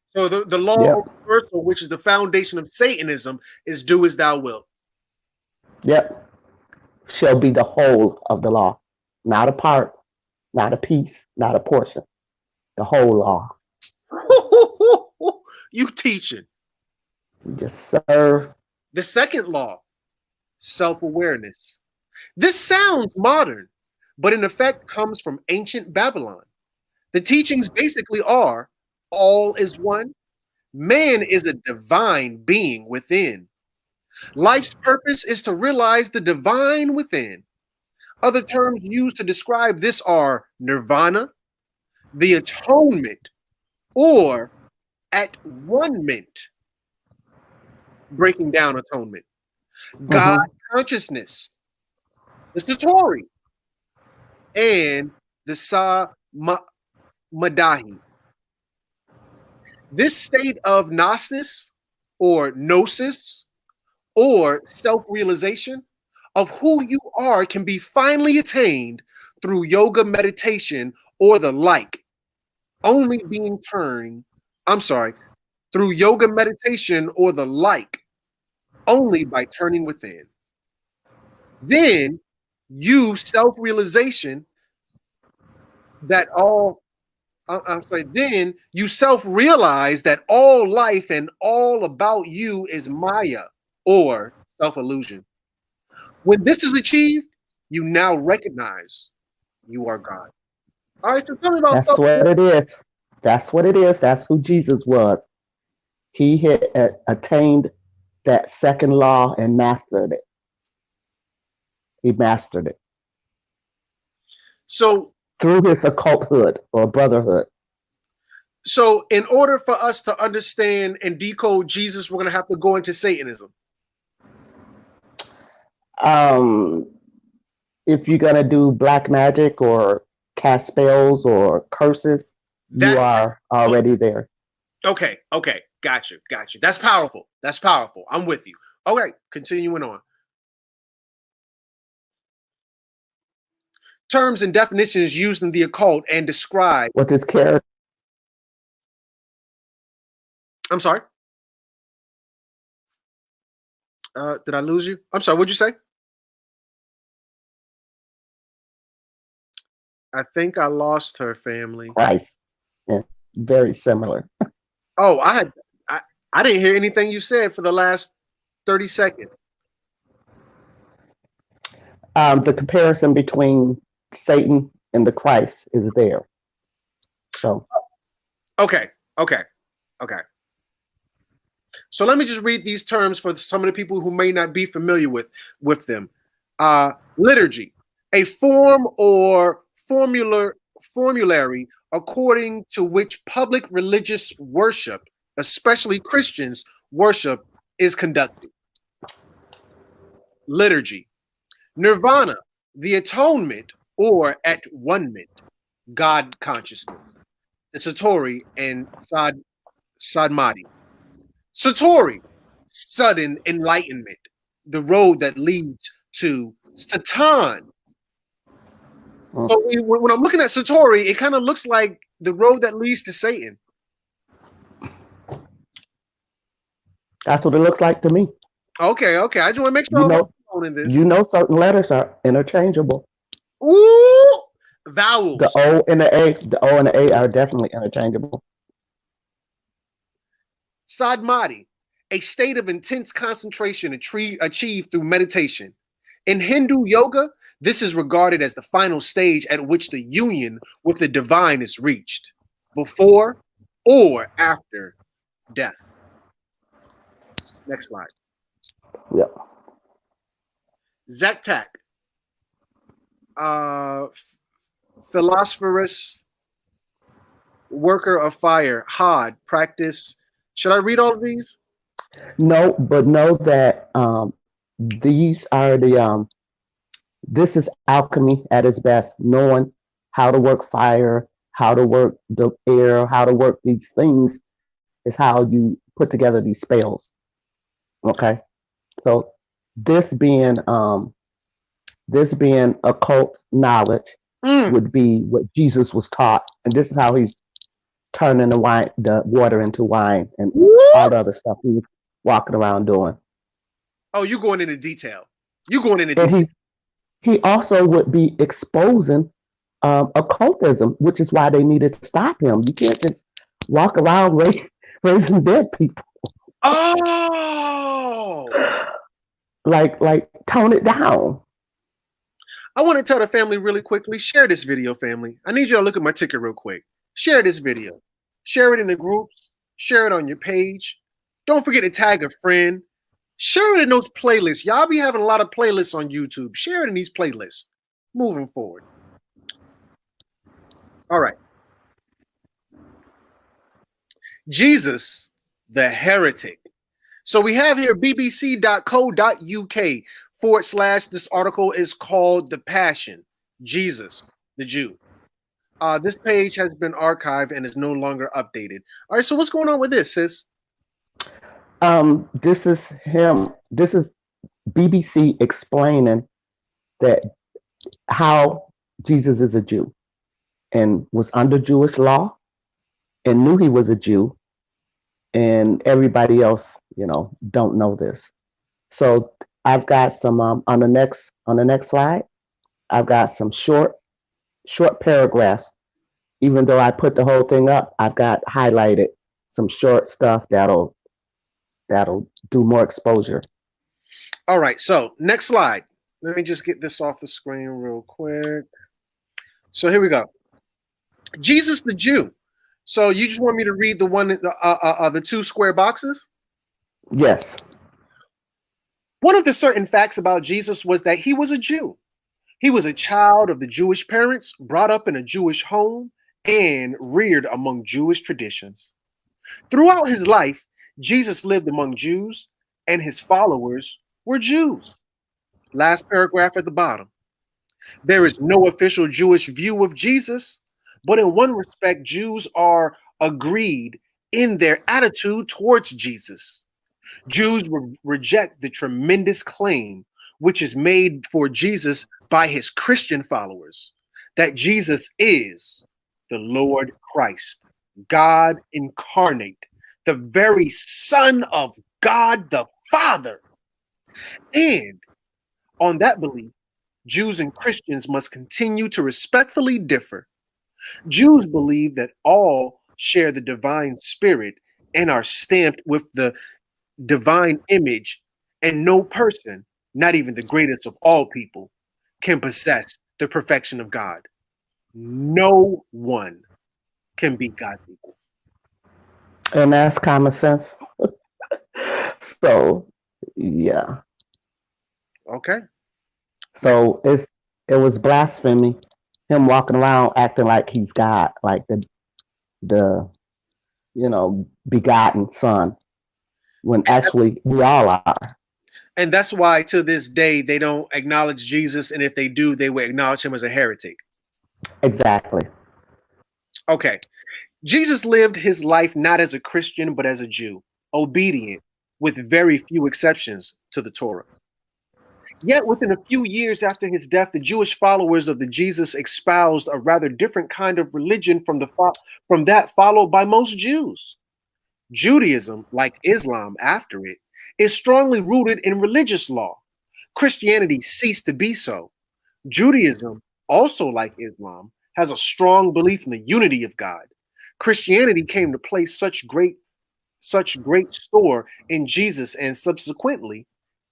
Speaker 1: So the law
Speaker 4: Yep.
Speaker 1: of reversal, which is the foundation of Satanism, is do as thou wilt.
Speaker 4: Yep. Shall be the whole of the law, not a part, not a piece, not a portion. The whole law.
Speaker 1: You teaching.
Speaker 4: Yes, sir.
Speaker 1: The second law, self-awareness. This sounds modern, but in effect comes from ancient Babylon. The teachings basically are: all is one. Man is a divine being within. Life's purpose is to realize the divine within. Other terms used to describe this are nirvana, the atonement, or at one-ment, breaking down atonement, God consciousness, the Satori, and the Madahi. This state of gnosis or gnosis or self-realization of who you are can be finally attained through yoga, meditation, or the like, through yoga, meditation, or the like, only by turning within. Then you self-realization that then you self-realize that all life and all about you is Maya or self-illusion. When this is achieved, you now recognize you are God. All right, so tell me about
Speaker 4: That's what it is. That's what it is. That's who Jesus was. He had attained that second law and mastered it. He mastered it.
Speaker 1: So
Speaker 4: through his occulthood or brotherhood.
Speaker 1: So in order for us to understand and decode Jesus, we're going to have to go into Satanism.
Speaker 4: If you're going to do black magic or cast spells or curses, you are already there.
Speaker 1: Okay. Got you. That's powerful. I'm with you. All right, continuing on. Terms and definitions used in the occult and describe
Speaker 4: what this character.
Speaker 1: I'm sorry. Did I lose you? I'm sorry. What'd you say? I think I lost her, family.
Speaker 4: Nice. Yeah, very similar.
Speaker 1: Oh, I didn't hear anything you said for the last 30 seconds.
Speaker 4: The comparison between Satan and the Christ is there. So.
Speaker 1: Okay. So let me just read these terms for some of the people who may not be familiar with them. Liturgy, a form or formulary according to which public religious worship, especially Christians worship, is conducted. Liturgy. Nirvana, the atonement or at one-ment, God consciousness. The Satori and Sadmati. Satori, sudden enlightenment, the road that leads to Satan. So when I'm looking at Satori, it kind of looks like the road that leads to Satan.
Speaker 4: That's what it looks like to me.
Speaker 1: Okay. I just want to make sure I'm in this.
Speaker 4: You know, certain letters are interchangeable.
Speaker 1: Ooh, vowels.
Speaker 4: The O and the A are definitely interchangeable.
Speaker 1: Sadmati, a state of intense concentration achieved through meditation. In Hindu yoga, this is regarded as the final stage at which the union with the divine is reached, before or after death. Next slide.
Speaker 4: Yep.
Speaker 1: Zektak, philosopherous, worker of fire, Had, practice. Should I read all of these?
Speaker 4: No, but know that these are the this is alchemy at its best, knowing how to work fire, how to work the air, how to work these things is how you put together these spells. Okay, so this being occult knowledge would be what Jesus was taught, and this is how he's turning the water into wine, and all the other stuff he's walking around doing.
Speaker 1: Oh, you're going into detail. You're going into
Speaker 4: detail. He also would be exposing occultism, which is why they needed to stop him. You can't just walk around raising dead people.
Speaker 1: Oh,
Speaker 4: like tone it down.
Speaker 1: I want to tell the family really quickly. Share this video, family. I need you to look at my ticket real quick. Share this video. Share it in the groups. Share it on your page. Don't forget to tag a friend. Share it in those playlists. Y'all be having a lot of playlists on YouTube. Share it in these playlists. Moving forward. All right. Jesus, the heretic. So we have here bbc.co.uk / this article is called The Passion, Jesus, the Jew. This page has been archived and is no longer updated. All right, so what's going on with this, sis?
Speaker 4: This is him. This is BBC explaining that how Jesus is a Jew and was under Jewish law and knew he was a Jew, and everybody else, don't know this. So I've got some on the next slide. I've got some short paragraphs. Even though I put the whole thing up, I've got highlighted some short stuff that'll do more exposure.
Speaker 1: All right, so next slide. Let me just get this off the screen real quick. So here we go. Jesus the Jew. So you just want me to read the one, the two square boxes?
Speaker 4: Yes.
Speaker 1: One of the certain facts about Jesus was that he was a Jew. He was a child of the Jewish parents, brought up in a Jewish home, and reared among Jewish traditions. Throughout his life, Jesus lived among Jews, and his followers were Jews. Last paragraph at the bottom. There is no official Jewish view of Jesus, but in one respect, Jews are agreed in their attitude towards Jesus. Jews reject the tremendous claim which is made for Jesus by his Christian followers, that Jesus is the Lord Christ, God incarnate, the very Son of God the Father. And on that belief, Jews and Christians must continue to respectfully differ. Jews believe that all share the divine spirit and are stamped with the divine image, and no person, not even the greatest of all people, can possess the perfection of God. No one can be God's equal.
Speaker 4: And that's common sense. So, yeah.
Speaker 1: Okay.
Speaker 4: So it was blasphemy, him walking around acting like he's God, like the begotten son, when actually we all are.
Speaker 1: And that's why to this day they don't acknowledge Jesus, and if they do, they will acknowledge him as a heretic.
Speaker 4: Exactly.
Speaker 1: Okay. Jesus lived his life not as a Christian, but as a Jew, obedient, with very few exceptions to the Torah. Yet within a few years after his death, the Jewish followers of the Jesus espoused a rather different kind of religion from that followed by most Jews. Judaism, like Islam after it, is strongly rooted in religious law. Christianity ceased to be so. Judaism, also like Islam, has a strong belief in the unity of God. Christianity came to place such great store in Jesus and subsequently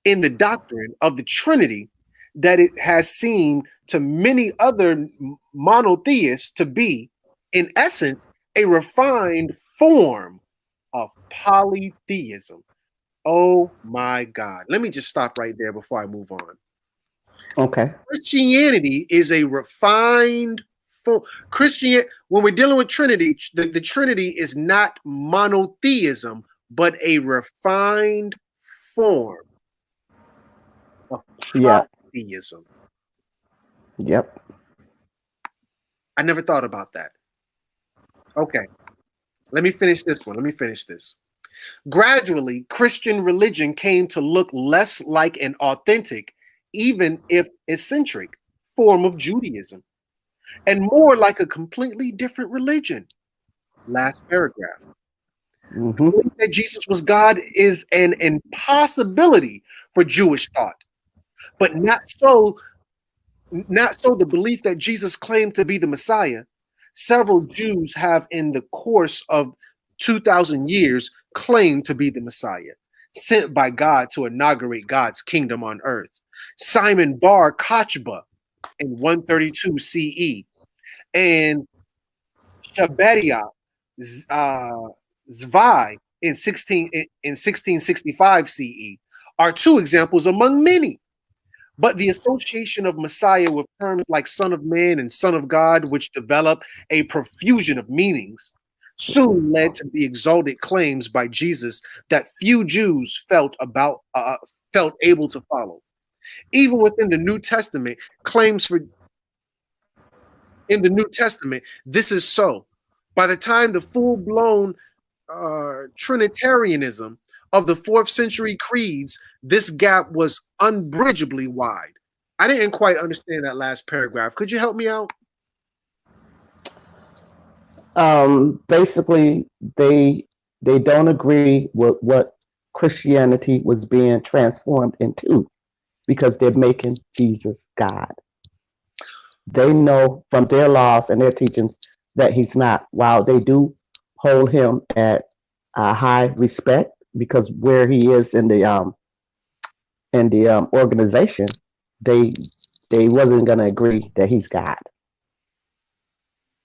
Speaker 1: in the doctrine of the Trinity that it has seemed to many other monotheists to be, in essence, a refined form of polytheism. Oh my God. Let me just stop right there before I move on.
Speaker 4: Okay.
Speaker 1: Christianity is a refined form. When we're dealing with Trinity, the Trinity is not monotheism, but a refined form of polytheism.
Speaker 4: Yep.
Speaker 1: I never thought about that. Okay. Let me finish this one. Gradually, Christian religion came to look less like an authentic, even if eccentric, form of Judaism, and more like a completely different religion. Last paragraph.
Speaker 4: Mm-hmm.
Speaker 1: Belief that Jesus was God is an impossibility for Jewish thought, but not so the belief that Jesus claimed to be the Messiah. Several Jews have, in the course of 2,000 years, claimed to be the Messiah, sent by God to inaugurate God's kingdom on earth. Simon Bar Kochba in 132 CE and Shabbatai Zvai in 1665 CE are two examples among many. But the association of Messiah with terms like Son of Man and Son of God, which develop a profusion of meanings, soon led to the exalted claims by Jesus that few Jews felt able to follow. Even within the New Testament, this is so. By the time the full-blown Trinitarianism of the 4th century creeds, this gap was unbridgeably wide. I didn't quite understand that last paragraph. Could you help me out?
Speaker 4: Basically, they don't agree with what Christianity was being transformed into because they're making Jesus God. They know from their laws and their teachings that he's not. While they do hold him at high respect because where he is in the organization, they wasn't going to agree that he's God.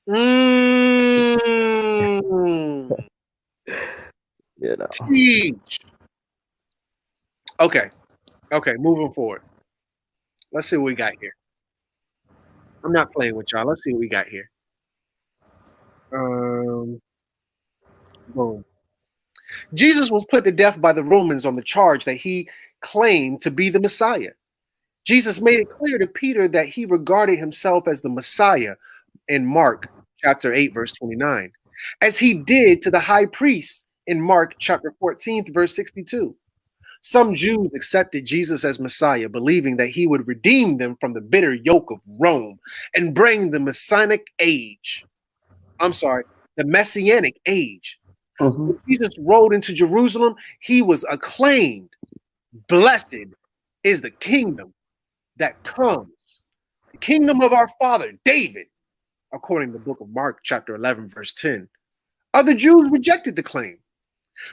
Speaker 4: You know.
Speaker 1: Teach. Okay, moving forward. Let's see what we got here. I'm not playing with y'all. Let's see what we got here. Boom. Jesus was put to death by the Romans on the charge that he claimed to be the Messiah. Jesus made it clear to Peter that he regarded himself as the Messiah in Mark chapter 8, verse 29, as he did to the high priest in Mark chapter 14, verse 62. Some Jews accepted Jesus as Messiah, believing that he would redeem them from the bitter yoke of Rome and bring the Messianic age. The Messianic age.
Speaker 4: Mm-hmm.
Speaker 1: When Jesus rode into Jerusalem, he was acclaimed. Blessed is the kingdom that comes, the kingdom of our father David, according to the book of Mark, chapter 11, verse 10. Other Jews rejected the claim.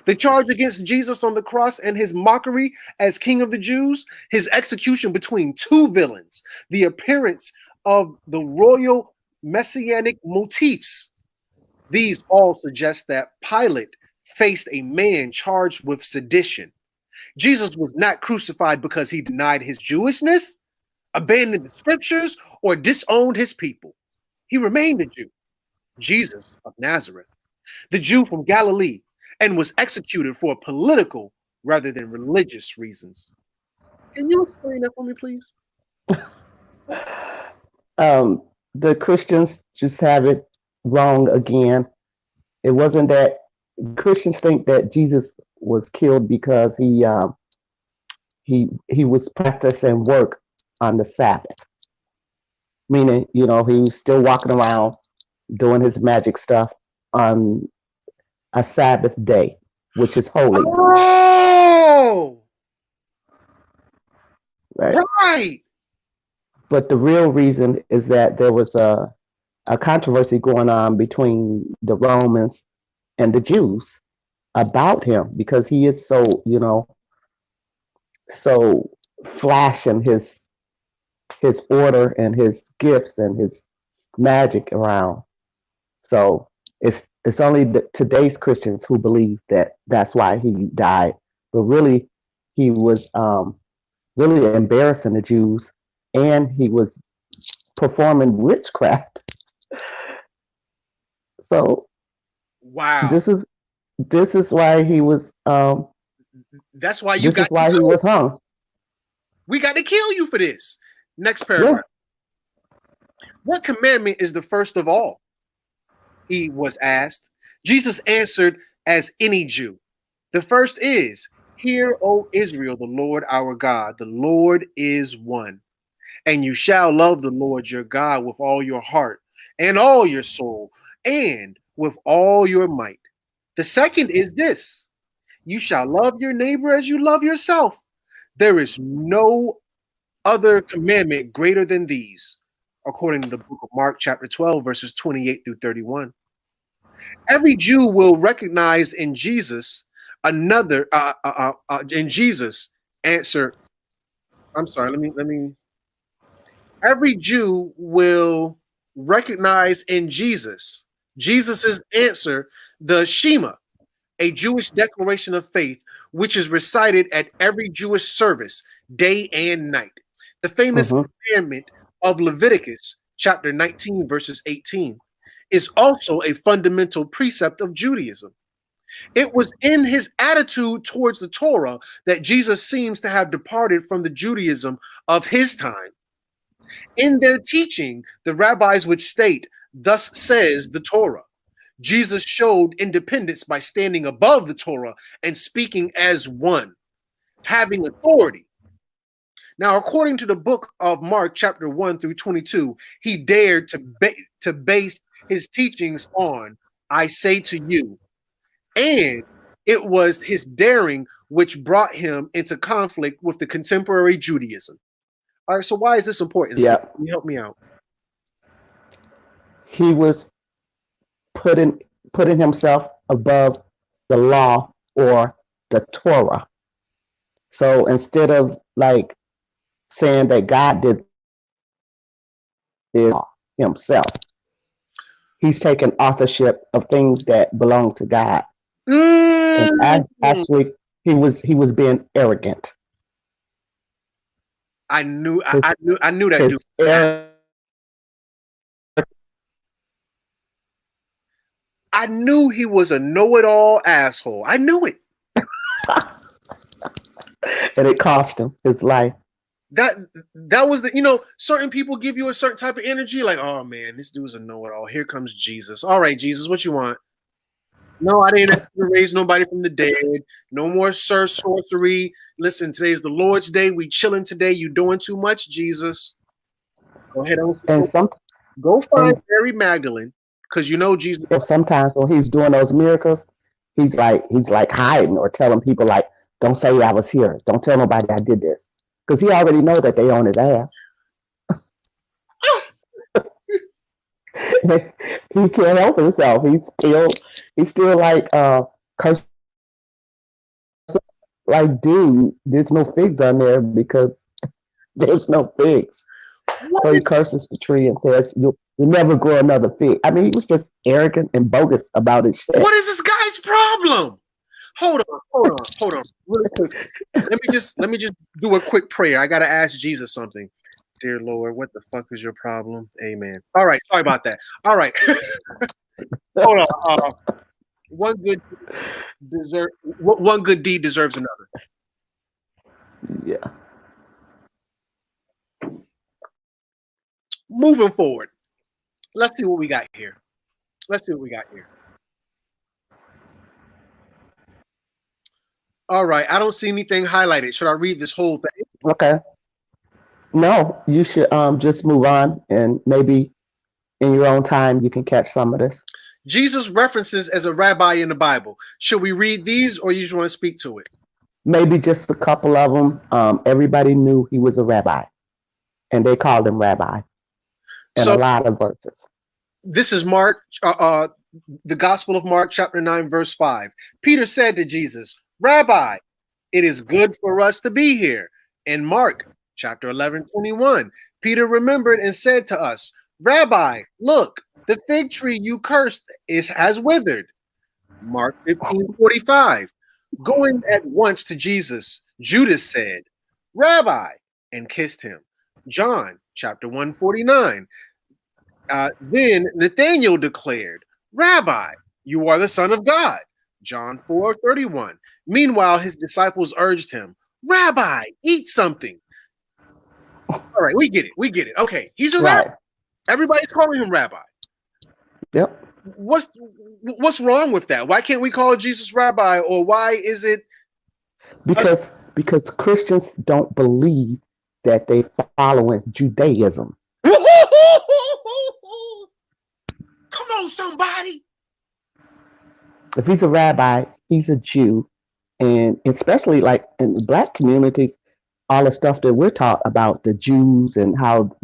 Speaker 1: The charge against Jesus on the cross and his mockery as king of the Jews, his execution between two villains, the appearance of the royal messianic motifs. These all suggest that Pilate faced a man charged with sedition. Jesus was not crucified because he denied his Jewishness, abandoned the scriptures, or disowned his people. He remained a Jew, Jesus of Nazareth, the Jew from Galilee, and was executed for political rather than religious reasons. Can you explain that for me, please?
Speaker 4: The Christians just have it wrong again. It wasn't that Christians think that Jesus was killed because he was practicing work on the Sabbath, meaning he was still walking around doing his magic stuff on a Sabbath day, which is holy.
Speaker 1: Oh,
Speaker 4: Right?
Speaker 1: right.
Speaker 4: But the real reason is that there was a controversy going on between the Romans and the Jews about him because he is so, so flashing his order and his gifts and his magic around. So it's only today's Christians who believe that that's why he died. But really, he was really embarrassing the Jews, and he was performing witchcraft. So
Speaker 1: Wow.
Speaker 4: this is why he was.
Speaker 1: That's why you
Speaker 4: This
Speaker 1: got.
Speaker 4: is why he was hung.
Speaker 1: We got to kill you for this. Next paragraph. Yeah. What commandment is the first of all? He was asked. Jesus answered as any Jew. The first is, hear, O Israel, the Lord our God, the Lord is one. And you shall love the Lord your God with all your heart and all your soul and with all your might. The second is this, you shall love your neighbor as you love yourself. There is no other commandment greater than these, according to the book of Mark, chapter 12, verses 28 through 31. Every Jew will recognize in Jesus answer. I'm sorry. Let me. Every Jew will recognize in Jesus's answer, the Shema, a Jewish declaration of faith, which is recited at every Jewish service, day and night. The famous commandment of Leviticus, chapter 19, verses 18, is also a fundamental precept of Judaism. It was in his attitude towards the Torah that Jesus seems to have departed from the Judaism of his time. In their teaching, the rabbis would state, thus says the Torah. Jesus showed independence by standing above the Torah and speaking as one, having authority. Now, according to the book of Mark, chapter 1 through 22, he dared to base his teachings on, I say to you, and it was his daring which brought him into conflict with the contemporary Judaism. All right, so why is this important?
Speaker 4: Yeah.
Speaker 1: Can you help me out?
Speaker 4: He was putting himself above the law or the Torah. So instead of like saying that God did it himself, he's taking authorship of things that belong to God. And actually, he was being arrogant.
Speaker 1: I knew that dude. I knew he was a know-it-all asshole. I knew it.
Speaker 4: And it cost him his life.
Speaker 1: That was certain people give you a certain type of energy, like, oh man, this dude's a know-it-all. Here comes Jesus. All right, Jesus, what you want? No, I didn't have to raise nobody from the dead. No more sorcery. Listen, today's the Lord's day. We chilling today. You doing too much, Jesus. Go ahead go find Mary Magdalene, because Jesus.
Speaker 4: Sometimes when he's doing those miracles, he's like hiding or telling people like, don't say I was here. Don't tell nobody I did this. Because he already know that they on his ass. He can't help himself. He's still like cursing. Like, dude, there's no figs on there because there's no figs. What? So he curses the tree and says, you'll never grow another fig. I mean, he was just arrogant and bogus about his shit.
Speaker 1: What is this guy's problem? Hold on. Really quick. Let me just do a quick prayer. I gotta ask Jesus something. Dear Lord, what the fuck is your problem? Amen. All right, sorry about that. All right. Hold on. One good deed deserves another.
Speaker 4: Yeah.
Speaker 1: moving forward. Let's see what we got here. All right. I don't see anything highlighted. Should I read this whole thing?
Speaker 4: Okay. No, you should just move on, and maybe in your own time you can catch some of this.
Speaker 1: Jesus references as a rabbi in the Bible. Should we read these, or you just want to speak to it?
Speaker 4: Maybe just a couple of them. Everybody knew he was a rabbi, and they called him rabbi. And
Speaker 1: So
Speaker 4: a lot of verses.
Speaker 1: this is Mark, the Gospel of Mark, chapter 9, verse 5. Peter said to Jesus, Rabbi, it is good for us to be here. In Mark, chapter 11, 21, Peter remembered and said to us, Rabbi, look, the fig tree you cursed has withered. Mark 15, 45. Going at once to Jesus, Judas said, Rabbi, and kissed him. John, chapter 149. Then Nathanael declared, Rabbi, you are the Son of God. John 4:31. Meanwhile, his disciples urged him, Rabbi, eat something. All right, we get it. Okay, he's a rabbi. Everybody's calling him rabbi.
Speaker 4: Yep.
Speaker 1: What's wrong with that? Why can't we call Jesus rabbi, or why is it?
Speaker 4: Because Christians don't believe that they following Judaism.
Speaker 1: Come on, somebody.
Speaker 4: If he's a rabbi, he's a Jew. And especially like in the Black communities, all the stuff that we're taught about the Jews and how,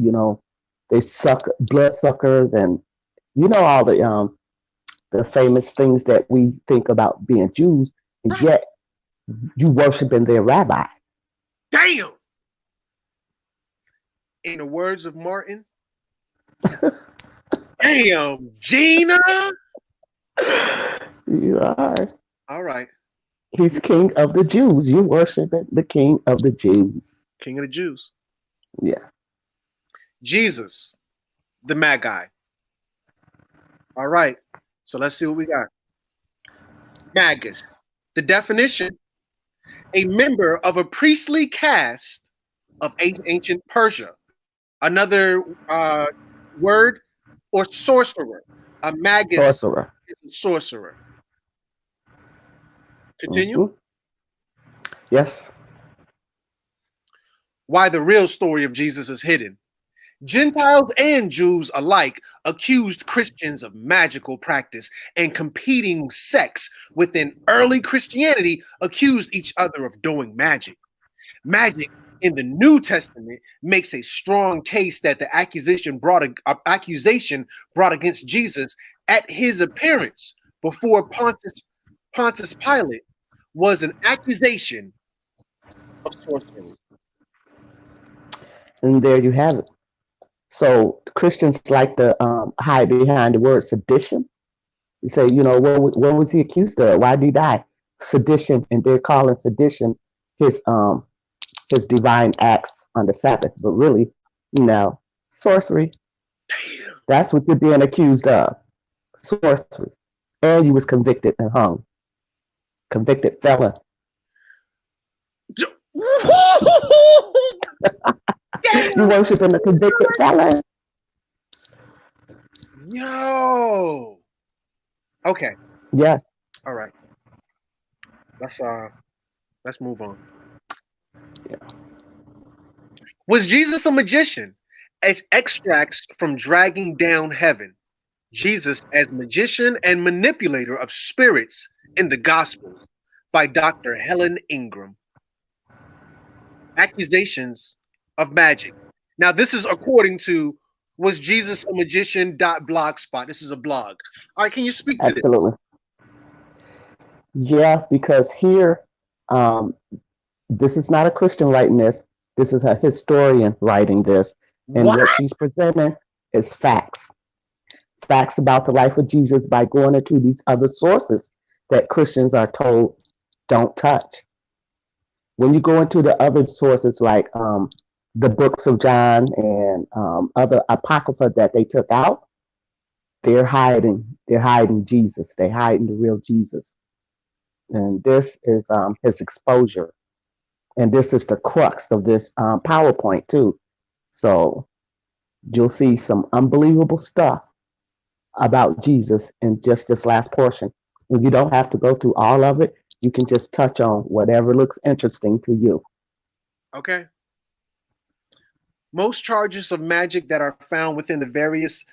Speaker 4: they suck bloodsuckers and, all the famous things that we think about being Jews, and yet you worshiping their rabbi.
Speaker 1: Damn. In the words of Martin, damn, Gina.
Speaker 4: You are.
Speaker 1: All right.
Speaker 4: He's king of the Jews. You worshiping the king of the Jews.
Speaker 1: King of the Jews.
Speaker 4: Yeah.
Speaker 1: Jesus, the Magi. All right. So let's see what we got. Magus. The definition: a member of a priestly caste of ancient Persia. Another word, or sorcerer. A magus
Speaker 4: Sorcerer.
Speaker 1: is a sorcerer. Continue.
Speaker 4: Mm-hmm. Yes.
Speaker 1: Why the real story of Jesus is hidden. Gentiles and Jews alike accused Christians of magical practice, and competing sects within early Christianity accused each other of doing magic. Magic in the New Testament makes a strong case that the accusation brought against Jesus at his appearance before Pontius Pilate was an accusation of sorcery.
Speaker 4: And there you have it. So Christians like to hide behind the word sedition. You say, what was he accused of? Why did he die? Sedition, and they're calling sedition his divine acts on the Sabbath. But really, sorcery.
Speaker 1: Damn.
Speaker 4: That's what you're being accused of. Sorcery. And you was convicted and hung. Convicted felon. You worshiping a convicted felon.
Speaker 1: Yo. Okay.
Speaker 4: Yeah.
Speaker 1: All right. Let's move on.
Speaker 4: Yeah.
Speaker 1: Was Jesus a magician? As extracts from Dragging Down Heaven. Jesus as magician and manipulator of spirits in the Gospels by Dr. Helen Ingram. Accusations of magic. Now, this is according to Was Jesus a Magician.blogspot. This is a blog. All right, can you speak to this?
Speaker 4: Absolutely. Yeah, because here, this is not a Christian writing this. This is a historian writing this. And what she's presenting is facts. Facts about the life of Jesus by going into these other sources that Christians are told don't touch. When you go into the other sources like the books of John and other apocrypha that they took out, they're hiding Jesus. They're hiding the real Jesus. And this is his exposure. And this is the crux of this PowerPoint too. So You'll see some unbelievable stuff about Jesus in just this last portion. And you don't have to go through all of it. You can just touch on whatever looks interesting to you.
Speaker 1: Okay. Most charges of magic that are found within the various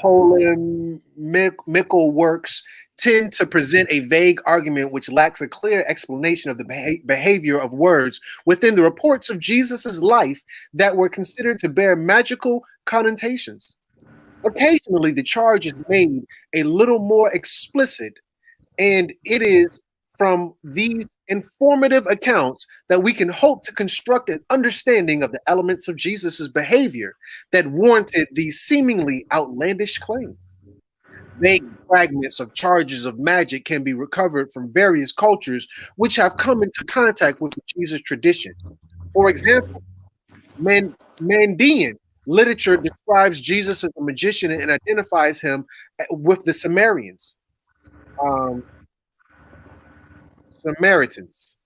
Speaker 1: polemical works tend to present a vague argument which lacks a clear explanation of the behavior of words within the reports of Jesus's life that were considered to bear magical connotations. Occasionally, the charge is made a little more explicit, and it is from these informative accounts that we can hope to construct an understanding of the elements of Jesus's behavior that warranted these seemingly outlandish claims. Vague fragments of charges of magic can be recovered from various cultures which have come into contact with the Jesus tradition. For example, Mandean literature describes Jesus as a magician and identifies him with the Samaritans. Samaritans.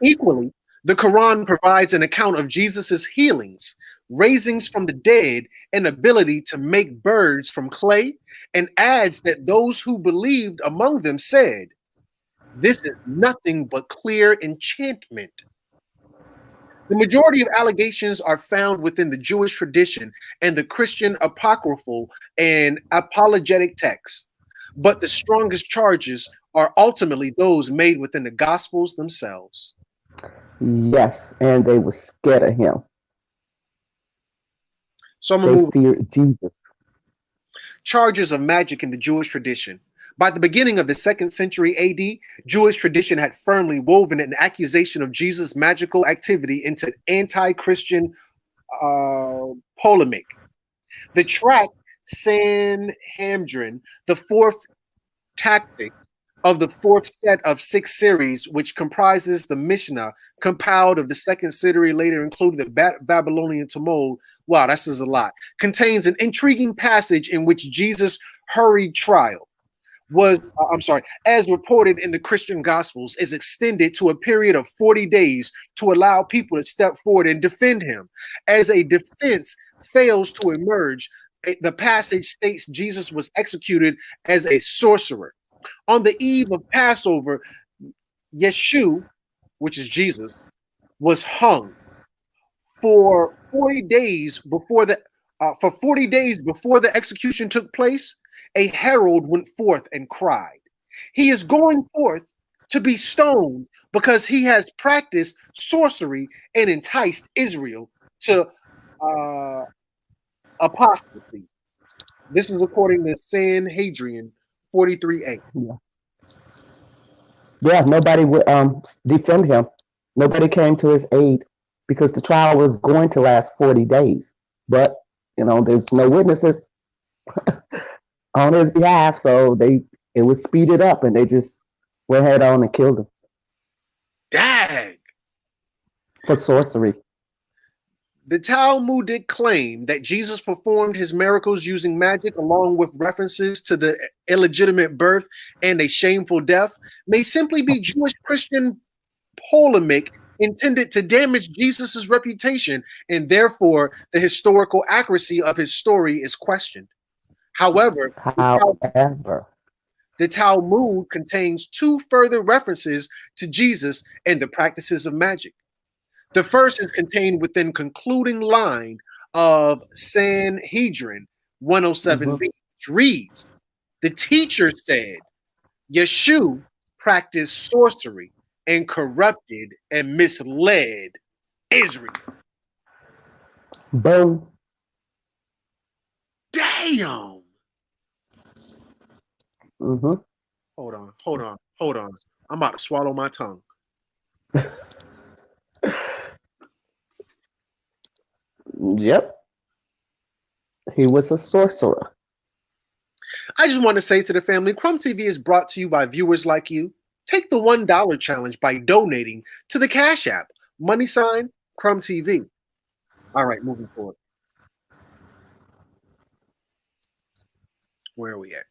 Speaker 1: Equally, the Quran provides an account of Jesus's healings, raisings from the dead, and ability to make birds from clay, and adds that those who believed among them said, "This is nothing but clear enchantment." The majority of allegations are found within the Jewish tradition and the Christian apocryphal and apologetic texts, but the strongest charges are ultimately those made within the Gospels themselves.
Speaker 4: Yes, and they were scared of him.
Speaker 1: So I'm
Speaker 4: They
Speaker 1: going to move
Speaker 4: feared Jesus.
Speaker 1: charges of magic in the Jewish tradition. By the beginning of the 2nd century AD, Jewish tradition had firmly woven an accusation of Jesus' magical activity into anti-Christian polemic. The tract Sanhedrin, the fourth tactic of the fourth set of 6 series, which comprises the Mishnah, compiled of the 2nd century, later included the Babylonian Talmud. Wow, that says a lot. Contains an intriguing passage in which Jesus' hurried trial as reported in the Christian Gospels, is extended to a period of 40 days to allow people to step forward and defend him. As a defense fails to emerge, the passage states Jesus was executed as a sorcerer. On the eve of Passover, Yeshua, which is Jesus, was hung for 40 days before the 40 days before the execution took place. A herald went forth and cried, "He is going forth to be stoned because he has practiced sorcery and enticed Israel to apostasy." This is according to Sanhedrin 43a.
Speaker 4: Yeah, nobody would defend him. Nobody came to his aid because the trial was going to last 40 days. But, there's no witnesses on his behalf, so it was speeded up and they just went head on and killed him.
Speaker 1: Dag!
Speaker 4: For sorcery.
Speaker 1: The Talmudic claim that Jesus performed his miracles using magic, along with references to the illegitimate birth and a shameful death, may simply be Jewish Christian polemic intended to damage Jesus' reputation, and therefore the historical accuracy of his story is questioned. However, the Talmud contains 2 further references to Jesus and the practices of magic. The first is contained within concluding line of Sanhedrin 107b, which reads, "The teacher said, Yeshua practiced sorcery and corrupted and misled Israel."
Speaker 4: Boom.
Speaker 1: Damn. Hold on. I'm about to swallow my tongue.
Speaker 4: Yep. He was a sorcerer.
Speaker 1: I just want to say to the family, Crumb TV is brought to you by viewers like you. Take the $1 challenge by donating to the Cash App, #Crumb TV. All right, moving forward. Where are we at?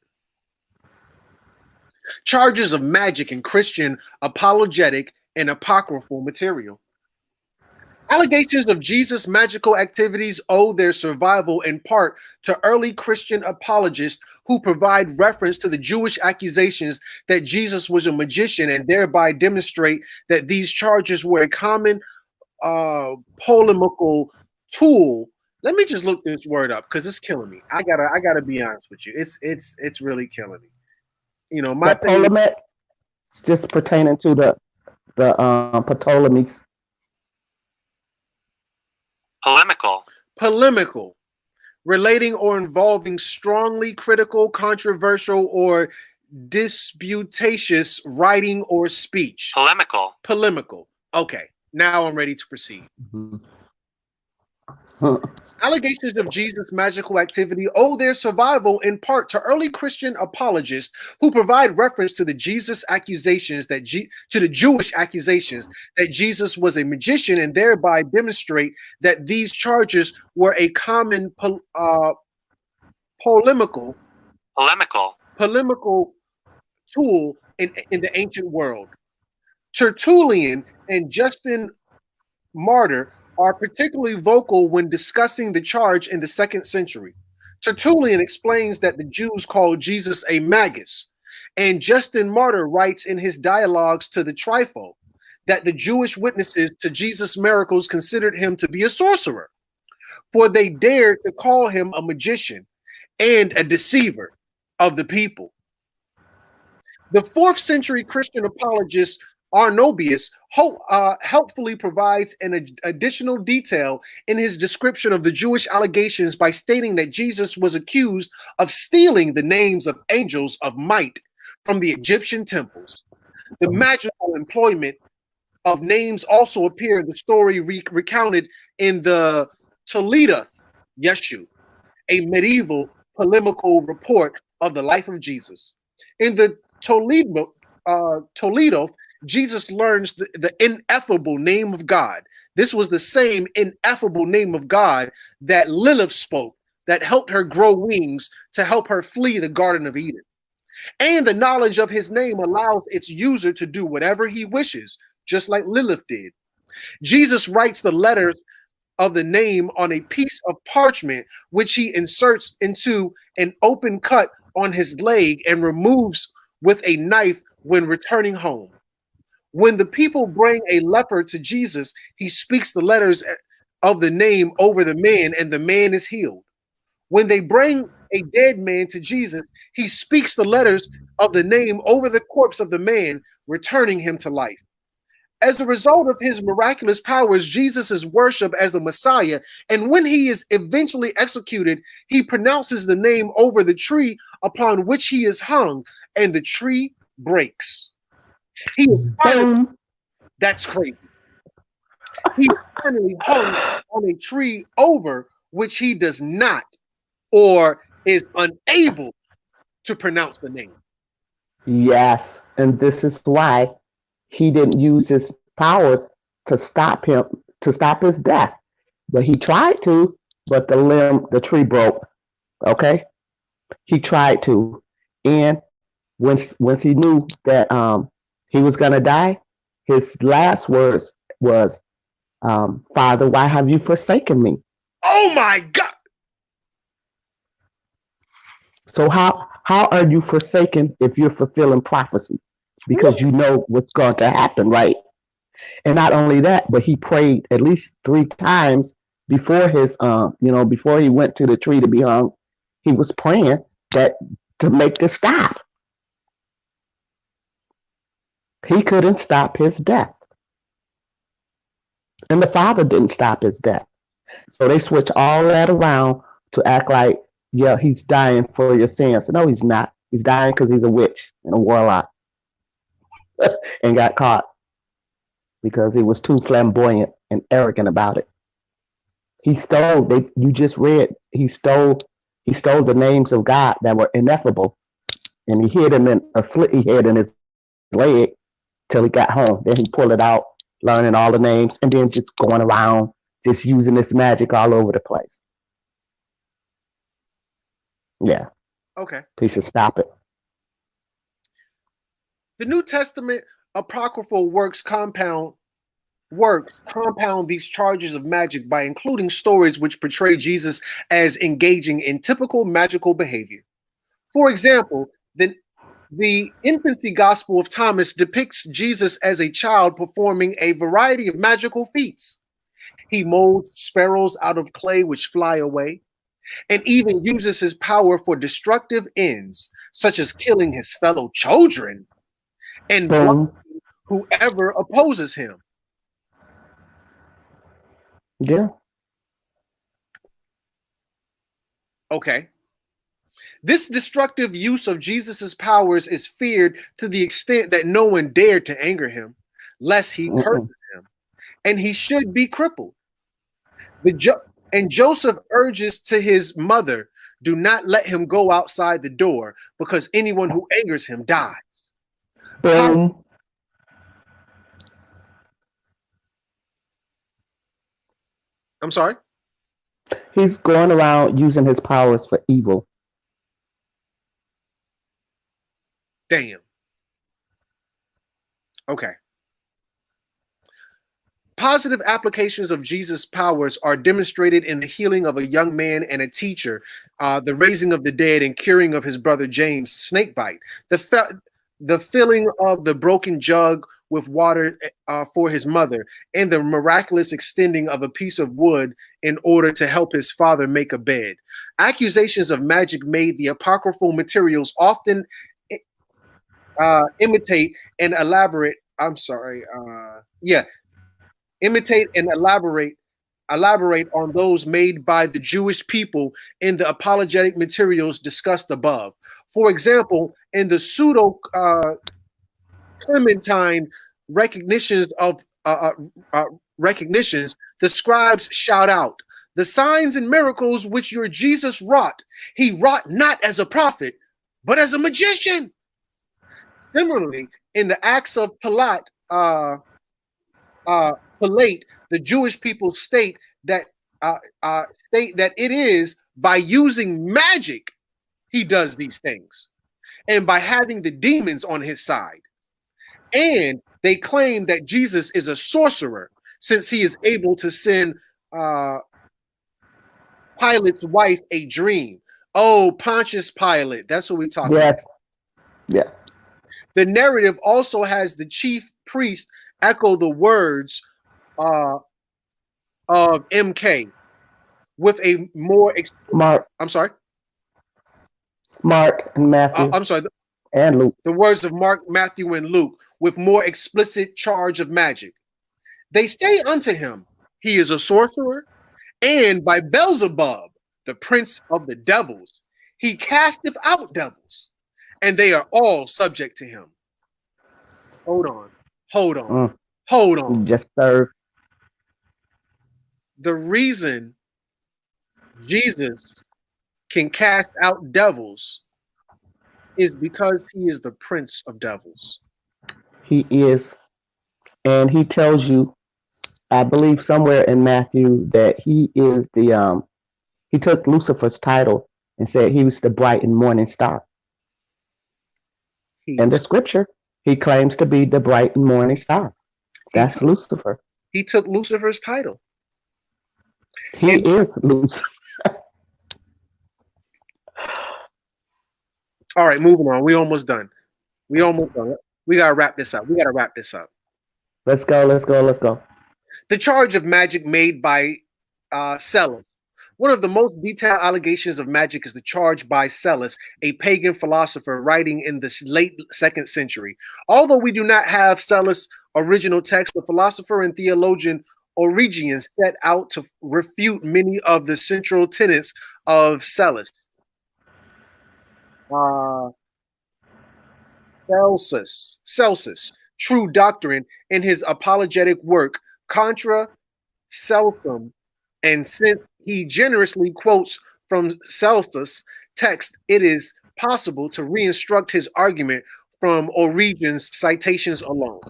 Speaker 1: Charges of magic in Christian apologetic and apocryphal material. Allegations of Jesus' magical activities owe their survival in part to early Christian apologists who provide reference to the Jewish accusations that Jesus was a magician and thereby demonstrate that these charges were a common polemical tool. Let me just look this word up because it's killing me. I gotta be honest with you. It's really killing me. You know, my
Speaker 4: That
Speaker 1: thing.
Speaker 4: polemic is just pertaining to the Ptolemies.
Speaker 1: Polemical, relating or involving strongly critical, controversial, or disputatious writing or speech. Polemical. Okay, now I'm ready to proceed. Allegations of Jesus' magical activity owe their survival in part to early Christian apologists who provide reference to the Jewish accusations that Jesus was a magician and thereby demonstrate that these charges were a common polemical tool in the ancient world. Tertullian and Justin Martyr are particularly vocal when discussing the charge in the 2nd century. Tertullian explains that the Jews called Jesus a magus, and Justin Martyr writes in his dialogues to the Trifo that the Jewish witnesses to Jesus' miracles considered him to be a sorcerer, for they dared to call him a magician and a deceiver of the people. The 4th century Christian apologist Arnobius helpfully provides an additional detail in his description of the Jewish allegations by stating that Jesus was accused of stealing the names of angels of might from the Egyptian temples. The magical employment of names also appear in the story recounted in the Toledo Yeshu, a medieval polemical report of the life of Jesus. In the Toledo, Jesus learns the ineffable name of God. This was the same ineffable name of God that Lilith spoke, that helped her grow wings to help her flee the Garden of Eden. And the knowledge of his name allows its user to do whatever he wishes, just like Lilith did. Jesus writes the letters of the name on a piece of parchment, which he inserts into an open cut on his leg and removes with a knife when returning home. When the people bring a leper to Jesus, he speaks the letters of the name over the man, and the man is healed. When they bring a dead man to Jesus, he speaks the letters of the name over the corpse of the man, returning him to life. As a result of his miraculous powers, Jesus is worshipped as a Messiah, and when he is eventually executed, he pronounces the name over the tree upon which he is hung, and the tree breaks. He is finally, that's crazy. He is finally hung on a tree over which he does not or is unable to pronounce the name.
Speaker 4: Yes, and this is why he didn't use his powers to stop his death. But he tried to, but the tree broke. Okay? He tried to. And once he knew that he was going to die, his last words was, Father, why have you forsaken me?
Speaker 1: Oh my God.
Speaker 4: So how are you forsaken if you're fulfilling prophecy? Because you know what's going to happen, right? And not only that, but he prayed at least 3 times before his, before he went to the tree to be hung. He was praying that to make this stop. He couldn't stop his death. And the Father didn't stop his death. So they switch all that around to act like, yeah, he's dying for your sins. No, he's not. He's dying because he's a witch and a warlock and got caught because he was too flamboyant and arrogant about it. He stole, you just read, he stole the names of God that were ineffable, and he hid them in a slit he had in his leg till he got home. Then he pulled it out, learning all the names, and then just going around, just using this magic all over the place. Yeah.
Speaker 1: Okay.
Speaker 4: He should stop it.
Speaker 1: The New Testament apocryphal works compound works compound these charges of magic by including stories which portray Jesus as engaging in typical magical behavior. For example, the infancy gospel of Thomas depicts Jesus as a child performing a variety of magical feats. He molds sparrows out of clay which fly away, and even uses his power for destructive ends, such as killing his fellow children and
Speaker 4: Boom.
Speaker 1: whoever opposes him.
Speaker 4: Yeah.
Speaker 1: Okay. This destructive use of Jesus's powers is feared to the extent that no one dared to anger him, lest he curses him, and he should be crippled. And Joseph urges to his mother, do not let him go outside the door, because anyone who angers him dies.
Speaker 4: Boom.
Speaker 1: I'm sorry?
Speaker 4: He's going around using his powers for evil.
Speaker 1: Damn. Okay. Positive applications of Jesus' powers are demonstrated in the healing of a young man and a teacher, the raising of the dead and curing of his brother James' snakebite, the filling of the broken jug with water for his mother, and the miraculous extending of a piece of wood in order to help his father make a bed. Accusations of magic made the apocryphal materials often imitate and elaborate. Imitate and elaborate on those made by the Jewish people in the apologetic materials discussed above. For example, in the pseudo Clementine recognitions, the scribes shout out, "The signs and miracles which your Jesus wrought, he wrought not as a prophet, but as a magician." Similarly, in the Acts of Pilate, the Jewish people state that it is by using magic he does these things, and by having the demons on his side. And they claim that Jesus is a sorcerer, since he is able to send Pilate's wife a dream. Oh, Pontius Pilate, that's what we talk about.
Speaker 4: Yeah.
Speaker 1: The narrative also has the chief priest echo the words of MK with a more
Speaker 4: Mark and Matthew. And Luke.
Speaker 1: The words of Mark, Matthew, and Luke with more explicit charge of magic. They say unto him, he is a sorcerer, and by Beelzebub, the prince of the devils, he casteth out devils, and they are all subject to him. Hold on.
Speaker 4: Just serve.
Speaker 1: The reason Jesus can cast out devils is because he is the prince of devils.
Speaker 4: He is. And he tells you, I believe somewhere in Matthew, that he is he took Lucifer's title and said he was the bright and morning star. In the scripture, he claims to be the bright and morning star. That's Lucifer.
Speaker 1: He took Lucifer's title.
Speaker 4: He is Lucifer.
Speaker 1: All right, moving on. We almost done. We gotta wrap this up.
Speaker 4: Let's go.
Speaker 1: The charge of magic made by Cellus. One of the most detailed allegations of magic is the charge by Cellus, a pagan philosopher writing in the late 2nd century. Although we do not have Cellus' original text, the philosopher and theologian Origen set out to refute many of the central tenets of Cellus. Celsus, True Doctrine, in his apologetic work Contra Celsum, and since he generously quotes from Celsus' text, it is possible to reconstruct his argument from Origen's citations alone.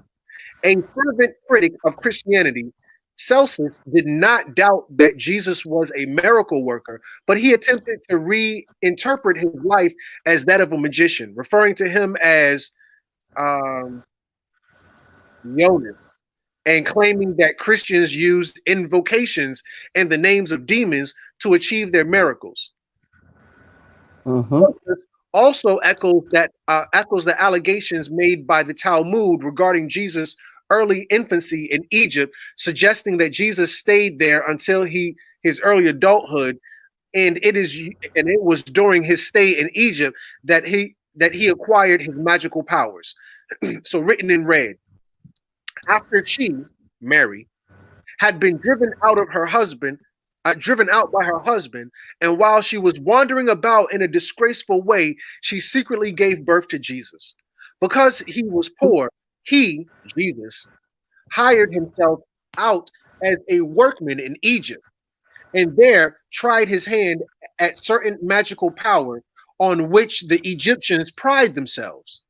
Speaker 1: A fervent critic of Christianity, Celsus did not doubt that Jesus was a miracle worker, but he attempted to reinterpret his life as that of a magician, referring to him as Jonas, and claiming that Christians used invocations and the names of demons to achieve their miracles.
Speaker 4: Mm-hmm.
Speaker 1: Also echoes the allegations made by the Talmud regarding Jesus' early infancy in Egypt, suggesting that Jesus stayed there until his early adulthood, and it was during his stay in Egypt that he acquired his magical powers. So written in red, after she, Mary, had been driven out by her husband, and while she was wandering about in a disgraceful way, she secretly gave birth to Jesus. Because he was poor, he, Jesus, hired himself out as a workman in Egypt, and there tried his hand at certain magical power on which the Egyptians pride themselves.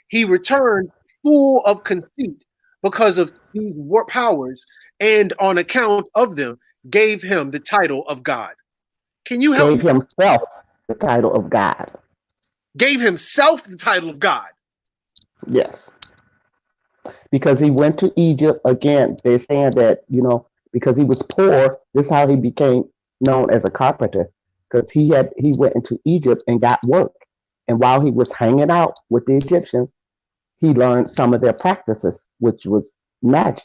Speaker 1: He returned full of conceit because of these powers, and on account of them, gave him the title of God. Can you help
Speaker 4: Gave
Speaker 1: me?
Speaker 4: himself the title of God.
Speaker 1: Gave himself the title of God.
Speaker 4: Yes. Because he went to Egypt. Again, they're saying that, because he was poor, this is how he became known as a carpenter. Because he went into Egypt and got work. And while he was hanging out with the Egyptians, he learned some of their practices, which was magic.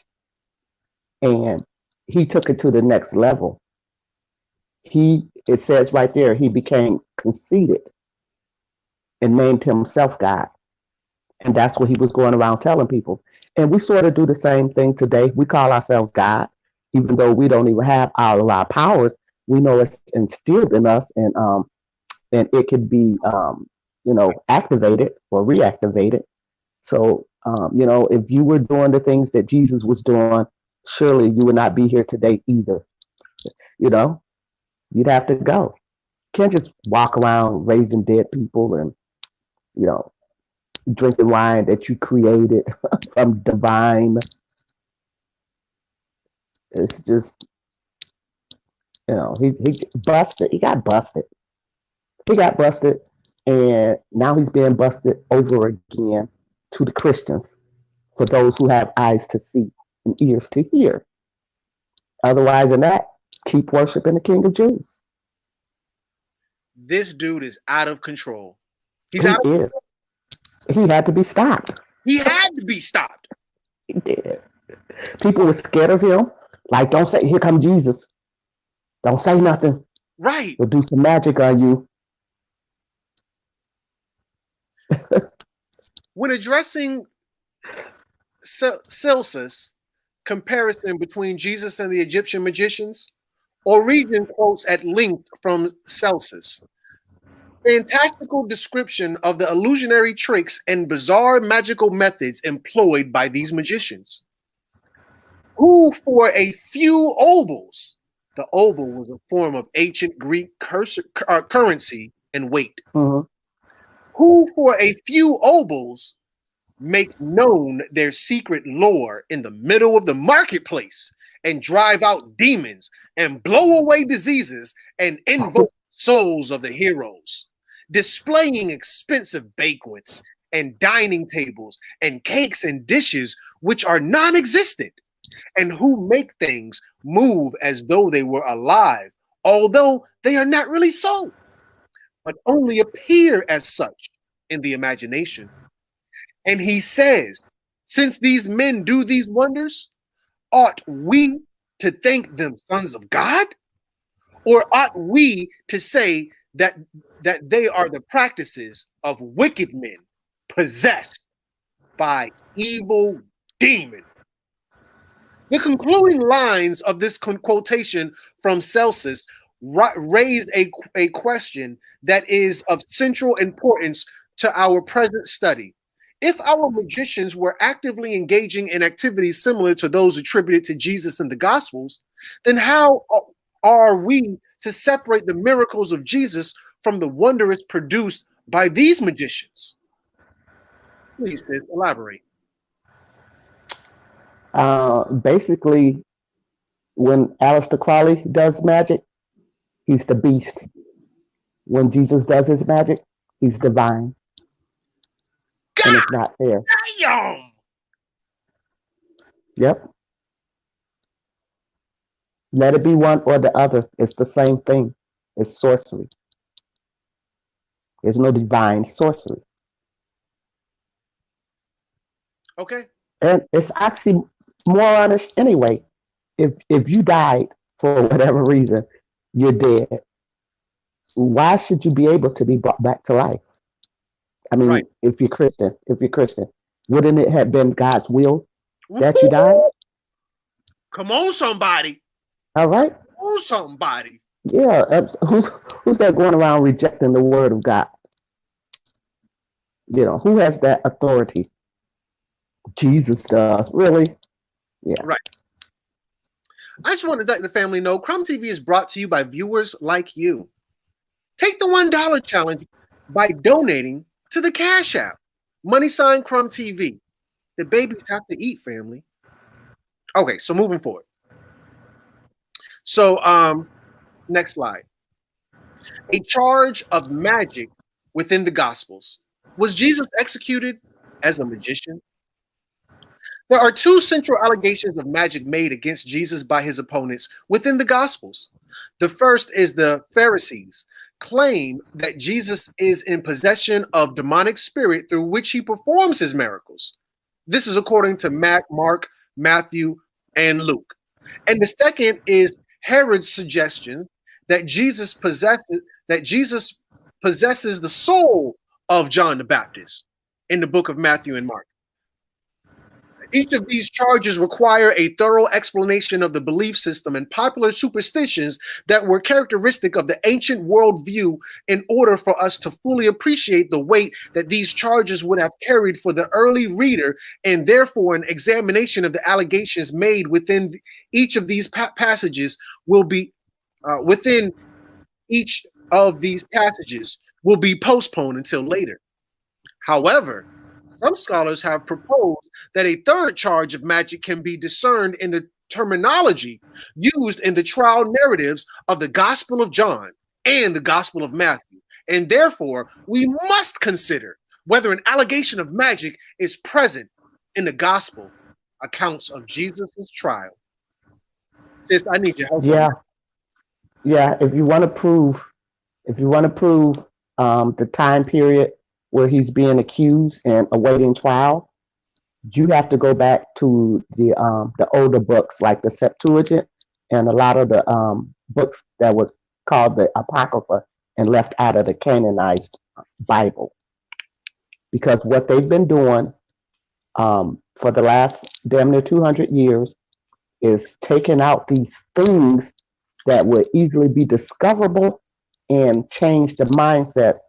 Speaker 4: And he took it to the next level. It says right there, he became conceited and named himself God. And that's what he was going around telling people. And we sort of do the same thing today. We call ourselves God, even though we don't even have all of our powers. We know it's instilled in us, and it could be, activated or reactivated. So, if you were doing the things that Jesus was doing, surely you would not be here today either. You'd have to go. You can't just walk around raising dead people and, drinking wine that you created from divine. It's just, he busted. He got busted. And now he's being busted over again to the Christians, for those who have eyes to see and ears to hear. Otherwise than that, keep worshiping the King of Jews.
Speaker 1: This dude is out of control.
Speaker 4: He had to be stopped.
Speaker 1: He had to be stopped.
Speaker 4: He did. People were scared of him. Like, don't say, here come Jesus. Don't say nothing.
Speaker 1: Right.
Speaker 4: We'll do some magic on you.
Speaker 1: When addressing Celsus, comparison between Jesus and the Egyptian magicians, Origen quotes at length from Celsus. Fantastical description of the illusionary tricks and bizarre magical methods employed by these magicians, who for a few obols, the obol was a form of ancient Greek currency and weight, who for a few obols make known their secret lore in the middle of the marketplace and drive out demons and blow away diseases and invoke souls of the heroes, displaying expensive banquets and dining tables and cakes and dishes which are non-existent, and who make things move as though they were alive, although they are not really so, but only appear as such in the imagination. And he says, since these men do these wonders, ought we to think them sons of God? Or ought we to say that they are the practices of wicked men possessed by evil demons? The concluding lines of this quotation from Celsus raised a question that is of central importance to our present study. If our magicians were actively engaging in activities similar to those attributed to Jesus in the Gospels, then how are we to separate the miracles of Jesus from the wonders produced by these magicians? Please, sis, elaborate.
Speaker 4: Basically, when Aleister Crowley does magic, he's the beast. When Jesus does his magic, he's divine.
Speaker 1: God,
Speaker 4: and it's not fair.
Speaker 1: Damn!
Speaker 4: Yep. Let it be one or the other. It's the same thing. It's sorcery. There's no divine sorcery.
Speaker 1: Okay.
Speaker 4: And it's actually more honest anyway. If you died for whatever reason, you're dead. Why should you be able to be brought back to life? I mean,
Speaker 1: Right.
Speaker 4: if you're Christian, wouldn't it have been God's will that you died?
Speaker 1: Come on, somebody.
Speaker 4: All right.
Speaker 1: Come on, somebody.
Speaker 4: Yeah. Who's that going around rejecting the word of God? You know, who has that authority? Jesus does. Really? Yeah.
Speaker 1: Right. I just want to let the family know Crumb TV is brought to you by viewers like you. Take the $1 challenge by donating to the Cash App. # Crumb TV. The babies have to eat, family. Okay, so moving forward. So, next slide. A charge of magic within the Gospels. Was Jesus executed as a magician? There are 2 central allegations of magic made against Jesus by his opponents within the Gospels. The first is the Pharisees claim that Jesus is in possession of demonic spirit through which he performs his miracles. This is according to Mark, Matthew, and Luke. And the second is Herod's suggestion that Jesus possesses the soul of John the Baptist in the book of Matthew and Mark. Each of these charges require a thorough explanation of the belief system and popular superstitions that were characteristic of the ancient worldview in order for us to fully appreciate the weight that these charges would have carried for the early reader, and therefore an examination of the allegations made within each of these passages will be postponed until later. However, some scholars have proposed that a third charge of magic can be discerned in the terminology used in the trial narratives of the Gospel of John and the Gospel of Matthew. And therefore, we must consider whether an allegation of magic is present in the Gospel accounts of Jesus' trial. Sis, I need your help.
Speaker 4: Yeah. Yeah. If you want to prove the time period where he's being accused and awaiting trial, you have to go back to the older books like the Septuagint and a lot of the books that was called the Apocrypha and left out of the canonized Bible. Because what they've been doing for the last damn near 200 years is taking out these things that would easily be discoverable and change the mindsets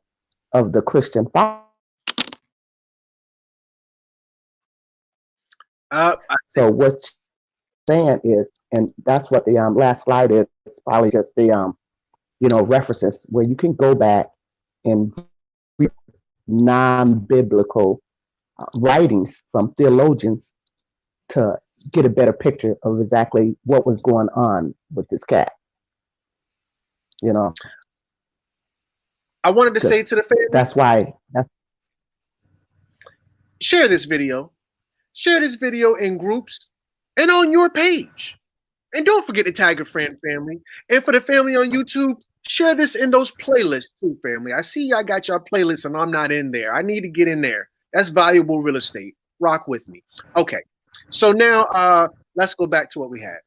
Speaker 4: of the Christian faith. So what you're saying is, and that's what the last slide is probably just the references where you can go back and read non-biblical writings from theologians to get a better picture of exactly what was going on with this cat. You know,
Speaker 1: I wanted to say to the family,
Speaker 4: that's why.
Speaker 1: Share this video. Share this video in groups and on your page. And don't forget to tag a friend, family. And for the family on YouTube, share this in those playlists too, family. I see y'all got your playlists and I'm not in there. I need to get in there. That's valuable real estate. Rock with me. Okay. So now let's go back to what we had.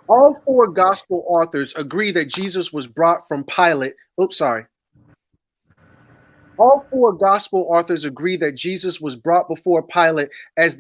Speaker 1: All 4 gospel authors agree that Jesus was brought from Pilate. All 4 gospel authors agree that Jesus was brought before Pilate as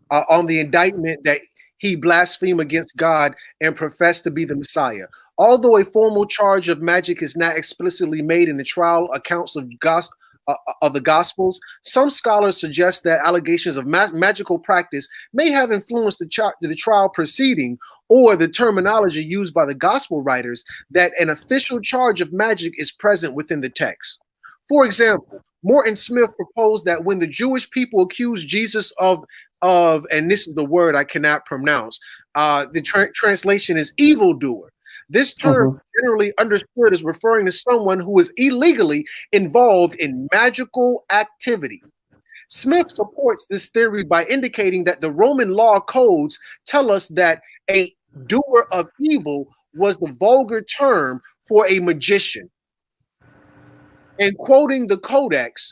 Speaker 1: on the indictment that he blasphemed against God and professed to be the Messiah. Although a formal charge of magic is not explicitly made in the trial accounts of the Gospels, some scholars suggest that allegations of magical practice may have influenced the trial proceeding, or the terminology used by the Gospel writers that an official charge of magic is present within the text. For example, Morton Smith proposed that when the Jewish people accused Jesus of, and this is the word I cannot pronounce, the translation is evildoer. This term generally understood as referring to someone who is illegally involved in magical activity. Smith supports this theory by indicating that the Roman law codes tell us that a doer of evil was the vulgar term for a magician. And quoting the Codex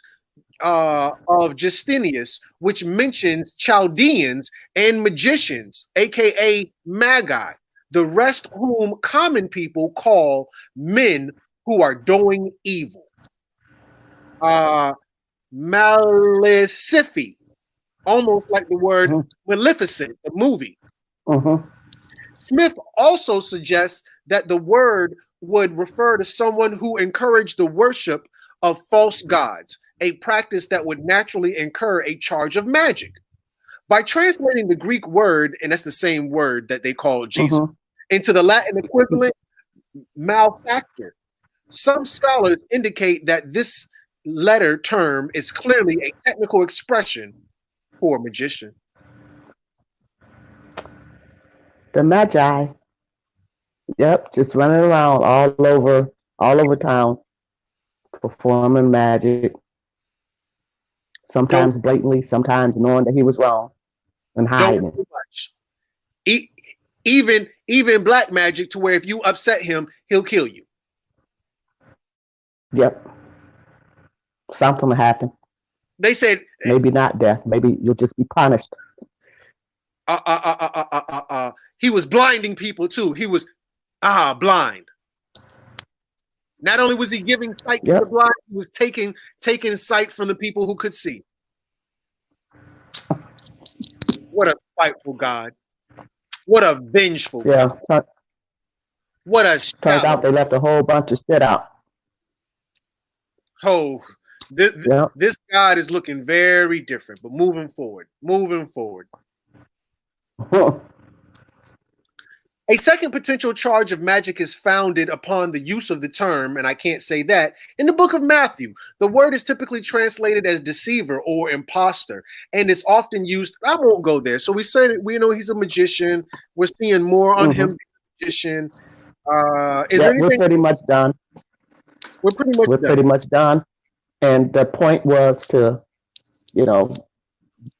Speaker 1: of Justinius, which mentions Chaldeans and magicians, aka magi, the rest whom common people call men who are doing evil. Malicifi, almost like the word Maleficent, the movie. Smith also suggests that the word would refer to someone who encouraged the worship of false gods, a practice that would naturally incur a charge of magic. By translating the Greek word, and that's the same word that they call Jesus, into the Latin equivalent, malefactor, some scholars indicate that this letter term is clearly a technical expression for a magician.
Speaker 4: The Magi, yep, just running around all over town, performing magic. Sometimes blatantly, sometimes knowing that he was wrong and hiding.
Speaker 1: Don't do much. Even black magic, to where if you upset him, he'll kill you.
Speaker 4: Yep. Something will happen.
Speaker 1: They said
Speaker 4: maybe not death. Maybe you'll just be punished.
Speaker 1: He was blinding people too. He was blind. Not only was he giving sight to the blind, he was taking sight from the people who could see. What a spiteful God. What a vengeful God. What a
Speaker 4: turned out they left a whole bunch of shit out.
Speaker 1: Oh, this God is looking very different, but moving forward. A second potential charge of magic is founded upon the use of the term, and I can't say that, in the book of Matthew. The word is typically translated as deceiver or imposter, and is often used. I won't go there. So we say we know he's a magician. We're seeing more on him being a magician. Is there anything?
Speaker 4: We're pretty much done. We're pretty much done. And the point was to,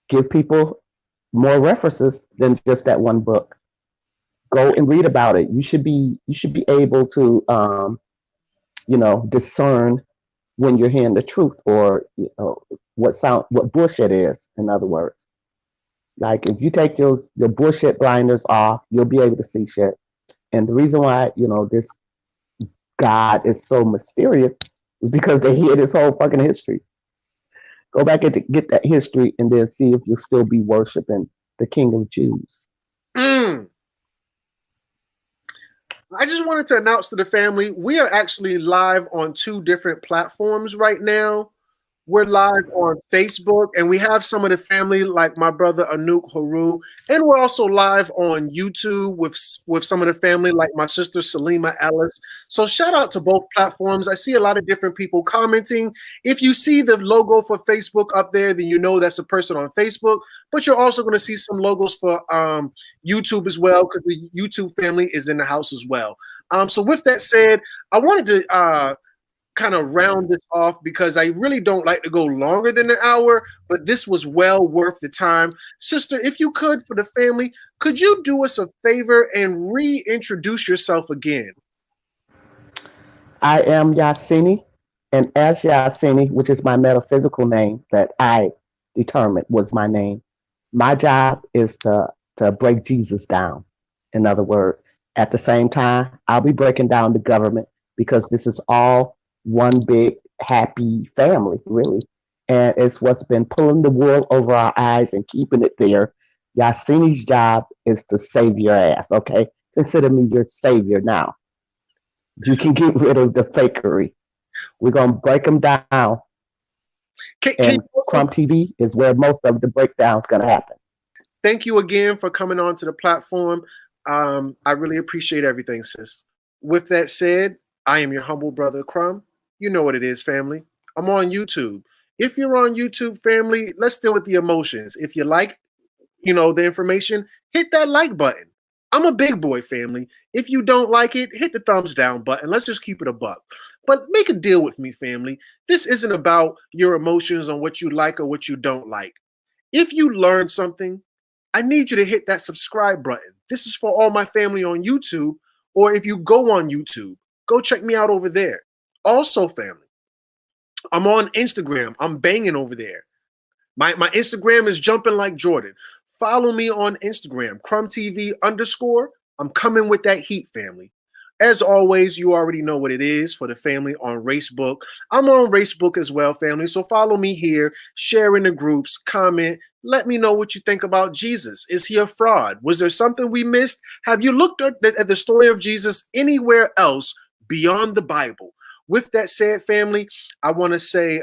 Speaker 4: give people more references than just that one book. Go and read about it. You should be able to, discern when you're hearing the truth or what bullshit is. In other words, like if you take your bullshit blinders off, you'll be able to see shit. And the reason why this God is so mysterious is because they hid his whole fucking history. Go back and get that history, and then see if you'll still be worshiping the King of Jews.
Speaker 1: I just wanted to announce to the family, we are actually live on 2 different platforms right now. We're live on Facebook, and we have some of the family, like my brother Anouk Haru, and we're also live on YouTube with some of the family, like my sister Salima Ellis. So shout out to both platforms. I see a lot of different people commenting. If you see the logo for Facebook up there, then you know that's a person on Facebook, but you're also going to see some logos for YouTube as well, because the YouTube family is in the house as well. So with that said, I wanted to kind of round this off because I really don't like to go longer than an hour, but this was well worth the time. Sister, if you could, for the family, could you do us a favor and reintroduce yourself again?
Speaker 4: I am Yahsinni, and as Yahsinni, which is my metaphysical name that I determined was my name, my job is to break Jesus down. In other words, at the same time, I'll be breaking down the government, because this is all one big happy family, really. And it's what's been pulling the wool over our eyes and keeping it there. Yahsinni's job is to save your ass, okay? Consider me your savior now. You can get rid of the fakery. We're going to break them down. And Crumb TV is where most of the breakdown is going to happen.
Speaker 1: Thank you again for coming on to the platform. I really appreciate everything, sis. With that said, I am your humble brother, Crumb. You know what it is, family. I'm on YouTube. If you're on YouTube, family, let's deal with the emotions. If you like, the information, hit that like button. I'm a big boy, family. If you don't like it, hit the thumbs down button. Let's just keep it a buck. But make a deal with me, family. This isn't about your emotions on what you like or what you don't like. If you learned something, I need you to hit that subscribe button. This is for all my family on YouTube, or if you go on YouTube, go check me out over there. Also, family, I'm on Instagram. I'm banging over there. My Instagram is jumping like Jordan. Follow me on Instagram, CrumbTV_. I'm coming with that heat, family. As always, you already know what it is for the family on Racebook. I'm on Racebook as well, family. So follow me here, share in the groups, comment. Let me know what you think about Jesus. Is he a fraud? Was there something we missed? Have you looked at the story of Jesus anywhere else beyond the Bible? With that said, family, I want to say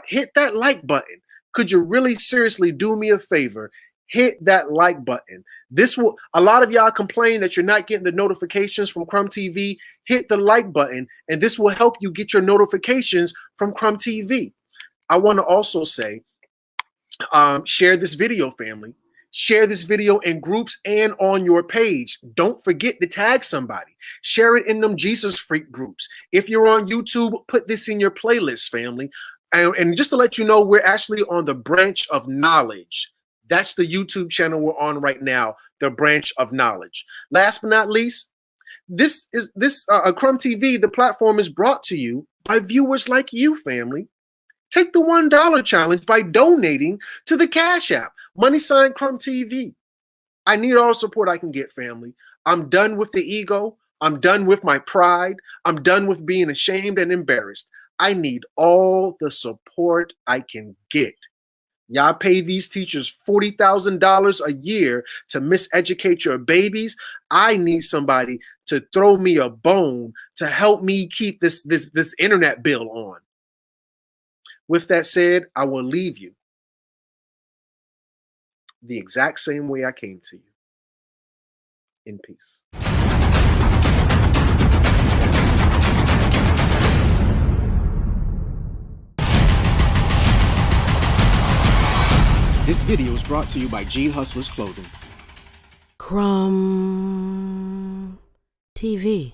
Speaker 1: hit that like button. Could you really seriously do me a favor? Hit that like button. This will, a lot of y'all complain that you're not getting the notifications from Crumb TV. Hit the like button, and this will help you get your notifications from Crumb TV. I want to also say, share this video, family. Share this video in groups and on your page. Don't forget to tag somebody. Share it in them Jesus freak groups. If you're on YouTube, put this in your playlist, family. And just to let you know, we're actually on the Branch of Knowledge. That's the YouTube channel we're on right now, the Branch of Knowledge. Last but not least, Crumb TV, the platform is brought to you by viewers like you, family. Take the $1 challenge by donating to the Cash App, #Crumb TV. I need all support I can get, family. I'm done with the ego. I'm done with my pride. I'm done with being ashamed and embarrassed. I need all the support I can get. Y'all pay these teachers $40,000 a year to miseducate your babies. I need somebody to throw me a bone to help me keep this internet bill on. With that said, I will leave you the exact same way I came to you. In peace.
Speaker 2: This video is brought to you by G Hustlers Clothing.
Speaker 6: Crumb TV.